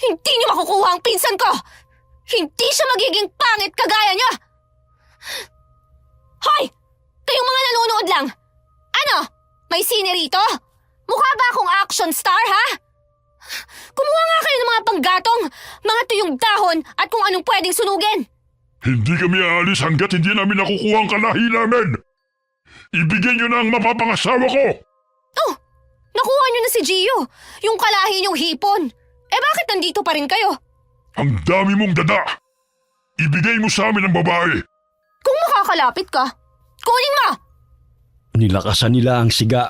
S2: Hindi nyo makukuha ang pinsan ko. Hindi siya magiging pangit kagaya nyo. Hoy! Kayong mga nanonood lang. Ano? May sine rito? Mukha ba akong action star, ha? Kumuha nga kayo ng mga panggatong, mga tuyong dahon at kung anong pwedeng sunugin.
S6: Hindi kami aalis hanggat hindi namin nakukuha ang kalahi namin. Ibigay niyo na ang mapapangasawa ko.
S2: Oh, nakuha nyo na si Gio. Yung kalahi niyong hipon. bakit nandito pa rin kayo?
S6: Ang dami mong dada! Ibigay mo sa amin ang babae!
S2: Kung makakalapit ka, kunin mo!
S4: Nilakasan nila ang siga.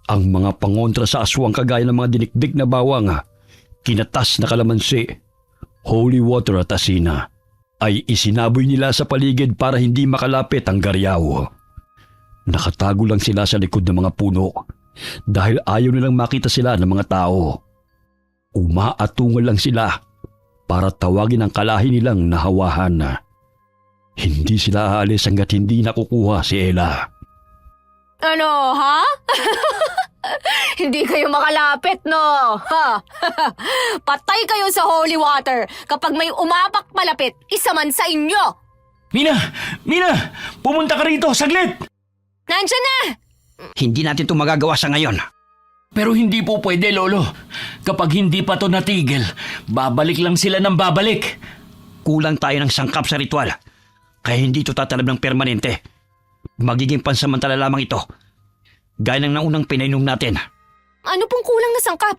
S4: Ang mga pangontra sa aswang kagaya ng mga dinikdik na bawang, kinatas na kalamansi, holy water at asina, ay isinaboy nila sa paligid para hindi makalapit ang garyaw. Nakatago lang sila sa likod ng mga puno dahil ayaw nilang makita sila ng mga tao. Umaatungal lang sila para tawagin ang kalahi nilang nahawahan. Hindi sila aalis hanggat hindi nakukuha si Ella.
S2: Ano, ha? Hindi kayo makalapit, no? Ha? Patay kayo sa holy water kapag may umapak malapit, isa man sa inyo!
S1: Mina! Mina! Pumunta ka rito, saglit!
S2: Nandyan na!
S3: Hindi natin ito magagawa sa ngayon.
S1: Pero hindi po pwede, Lolo. Kapag hindi pa to natigil, babalik lang sila ng babalik.
S3: Kulang tayo ng sangkap sa ritual. Kaya hindi ito tatalab ng permanente. Magiging pansamantala lamang ito. Gaya ng naunang pinainom natin.
S2: Ano pong kulang na sangkap?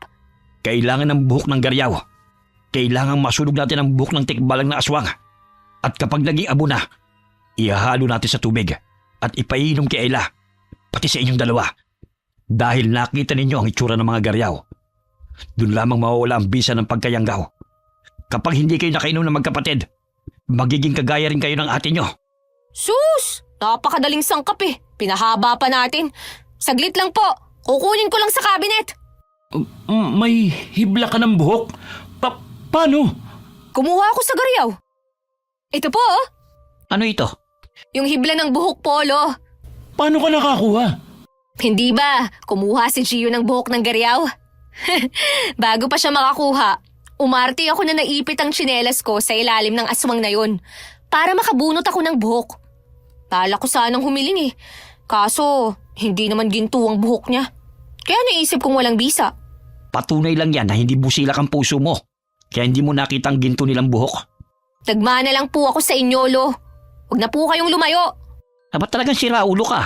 S3: Kailangan ng buhok ng garyaw. Kailangan masunog natin ang buhok ng tikbalang na aswang. At kapag naging abo na, ihahalo natin sa tubig at ipainom kay Ella, pati sa inyong dalawa. Dahil nakita ninyo ang itsura ng mga garyaw. Doon lamang mawawala ang bisa ng pagkayanggaw. Kapag hindi kayo nakainom ng magkapatid, magiging kagaya rin kayo ng ate nyo.
S2: Sus! Napakadaling sangkap eh. Pinahaba pa natin. Saglit lang po. Kukunin ko lang sa cabinet.
S1: May hibla ka ng buhok? Paano?
S2: Kumuha ako sa garyaw. Ito po, oh.
S3: Ano ito?
S2: Yung hibla ng buhok, Polo.
S1: Paano ka nakakuha?
S2: Hindi ba? Kumuha si Gio ng buhok ng garyaw? Bago pa siya makakuha, umarte ako na naipit ang tsinelas ko sa ilalim ng aswang na yon para makabunot ako ng buhok. Bala ko sanang humiling eh. Kaso, hindi naman ginto ang buhok niya. Kaya naisip kong walang bisa.
S3: Patunay lang yan na hindi busilak ang puso mo. Kaya hindi mo nakita ang ginto nilang buhok.
S2: Nagmana lang po ako sa inyo, Lo. Huwag na po kayong lumayo.
S3: Ba't talagang siraulo ka?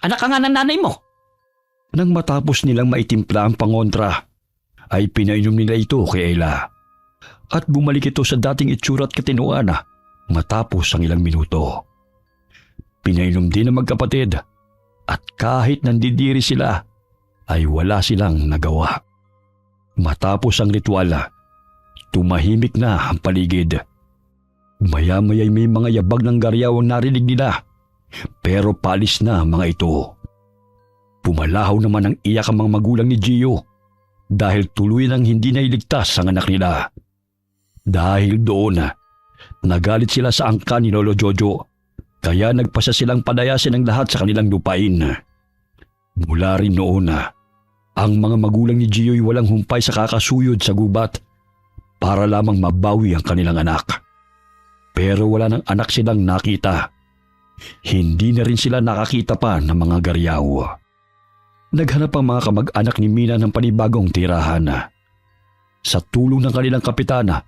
S3: Anak ka nga ng nanay mo.
S4: Nang matapos nilang maitimpla ang pangontra, ay pinainom nila ito kay Ella. At bumalik ito sa dating itsura at katinuan matapos ang ilang minuto. Pinainom din ang magkapatid at kahit nandidiri sila, ay wala silang nagawa. Matapos ang ritual, tumahimik na ang paligid. Maya-maya'y may mga yabag ng garyaw ang narinig nila, pero palis na ang mga ito. Pumalahaw naman ang iyak ang mga magulang ni Gio dahil tuloy nang hindi nailigtas ang anak nila. Dahil doon, nagalit sila sa angka ni Lolo Jojo, kaya nagpasa silang padayasin ang lahat sa kanilang lupain. Mula rin noon, ang mga magulang ni Gio'y walang humpay sa kakasuyod sa gubat para lamang mabawi ang kanilang anak. Pero wala nang anak silang nakita. Hindi na rin sila nakakita pa ng mga garyaw. Naghanap ang mga kamag-anak ni Mina ng panibagong tirahan. Sa tulong ng kanilang kapitana,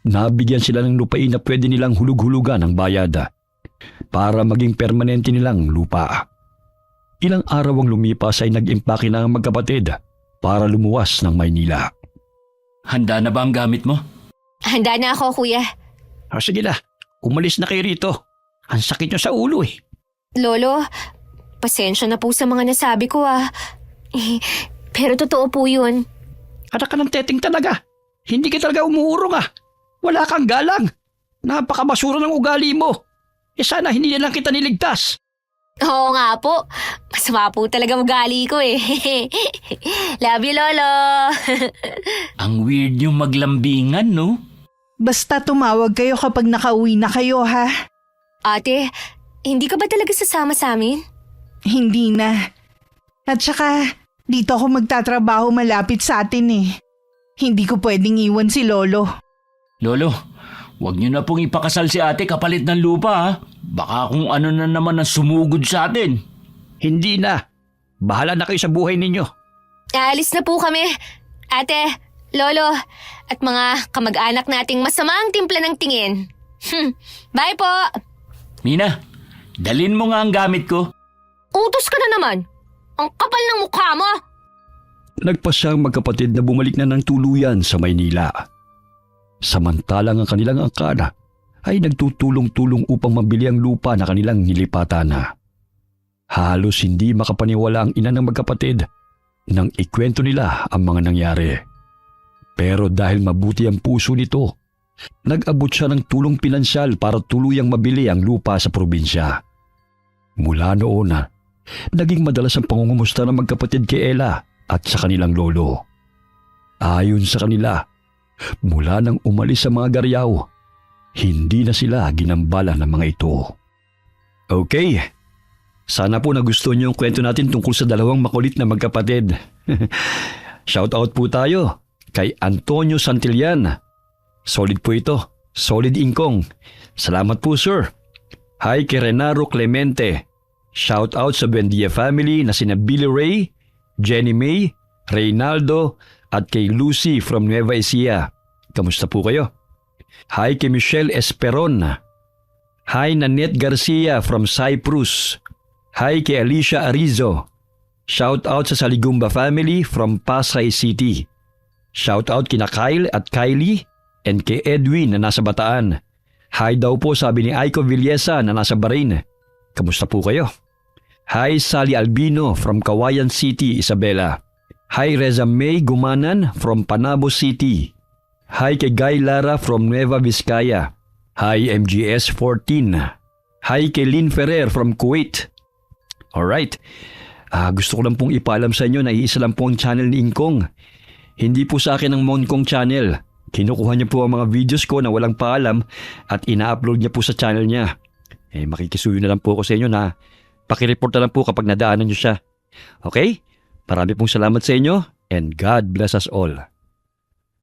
S4: nabigyan sila ng lupain na pwede nilang hulug-hulugan ng bayad para maging permanente nilang lupa. Ilang araw ang lumipas ay nag-impake na ang magkapatid para lumuwas ng Maynila.
S1: Handa na ba ang gamit mo?
S2: Handa na ako, kuya.
S3: Sige na, umalis na kayo rito. Ang sakit nyo sa ulo eh.
S2: Lolo, pasensya na po sa mga nasabi ko Pero totoo po yun.
S3: Anak ka ng teteng talaga. Hindi ka talaga umuurong Wala kang galang. Napakabasura ng ugali mo. Sana hindi na lang kita niligtas.
S2: Oo nga po. Masama po talaga ugali ko Love you, Lolo.
S1: Ang weird yung maglambingan, no?
S5: Basta tumawag kayo kapag nakauwi na kayo, ha?
S2: Ate, hindi ka ba talaga sasama sa amin?
S5: Hindi na. At saka, dito ako magtatrabaho malapit sa atin Hindi ko pwedeng iwan si Lolo.
S1: Lolo, huwag niyo na pong ipakasal si ate kapalit ng lupa, Baka kung ano na naman ang sumugod sa atin.
S3: Hindi na. Bahala na kayo sa buhay ninyo.
S2: Aalis na po kami. Ate, Lolo, at mga kamag-anak nating masama ang timpla ng tingin. Bye po!
S1: Mina, dalin mo nga ang gamit ko.
S2: Utos ka na naman. Ang kapal ng mukha mo.
S4: Nagpasyang magkapatid na bumalik na ng tuluyan sa Maynila. Samantalang ang kanilang angkana ay nagtutulong-tulong upang mabili ang lupa na kanilang nilipatan na. Halos hindi makapaniwala ang ina ng magkapatid nang ikwento nila ang mga nangyari. Pero dahil mabuti ang puso nito, nag-abot siya ng tulong pinansyal para tuluyang mabili ang lupa sa probinsya. Mula noon, naging madalas ang pangungumusta ng magkapatid kay Ella at sa kanilang lolo. Ayon sa kanila, mula nang umalis sa mga Garyaw, hindi na sila ginambala ng mga ito. Okay, sana po nagustuhan niyo ang kwento natin tungkol sa dalawang makulit na magkapatid. Shoutout po tayo kay Antonio Santillan. Solid po ito, solid ingkong. Salamat po sir. Hi kay Renaro Clemente. Shoutout sa Buendia family na sina Billy Ray, Jenny May, Reynaldo at kay Lucy from Nueva Ecija. Kamusta po kayo? Hi kay Michelle Esperon. Hi Nanette Garcia from Cyprus. Hi kay Alicia Arizo. Shoutout sa Saligumba family from Pasay City. Shoutout kina Kyle at Kylie and kay Edwin na nasa Bataan. Hi daw po sabi ni Aiko Villesa na nasa Bahrain. Kamusta po kayo? Hi Sally Albino from Kawayan City, Isabela. Hi Reza May Gumanan from Panabo City. Hi kay Guy Lara from Nueva Vizcaya. Hi MGS 14. Hi kay Lynn Ferrer from Kuwait. Alright, gusto ko lang pong ipaalam sa inyo na iisa lang po ang channel ni Ingkong. Hindi po sa akin ang Monkong channel. Kinukuha niya po ang mga videos ko na walang paalam at ina-upload niya po sa channel niya. Makikisuyo na lang po ako sa inyo na pakireport na lang po kapag nadaanan niyo siya. Okay? Marami pong salamat sa inyo and God bless us all.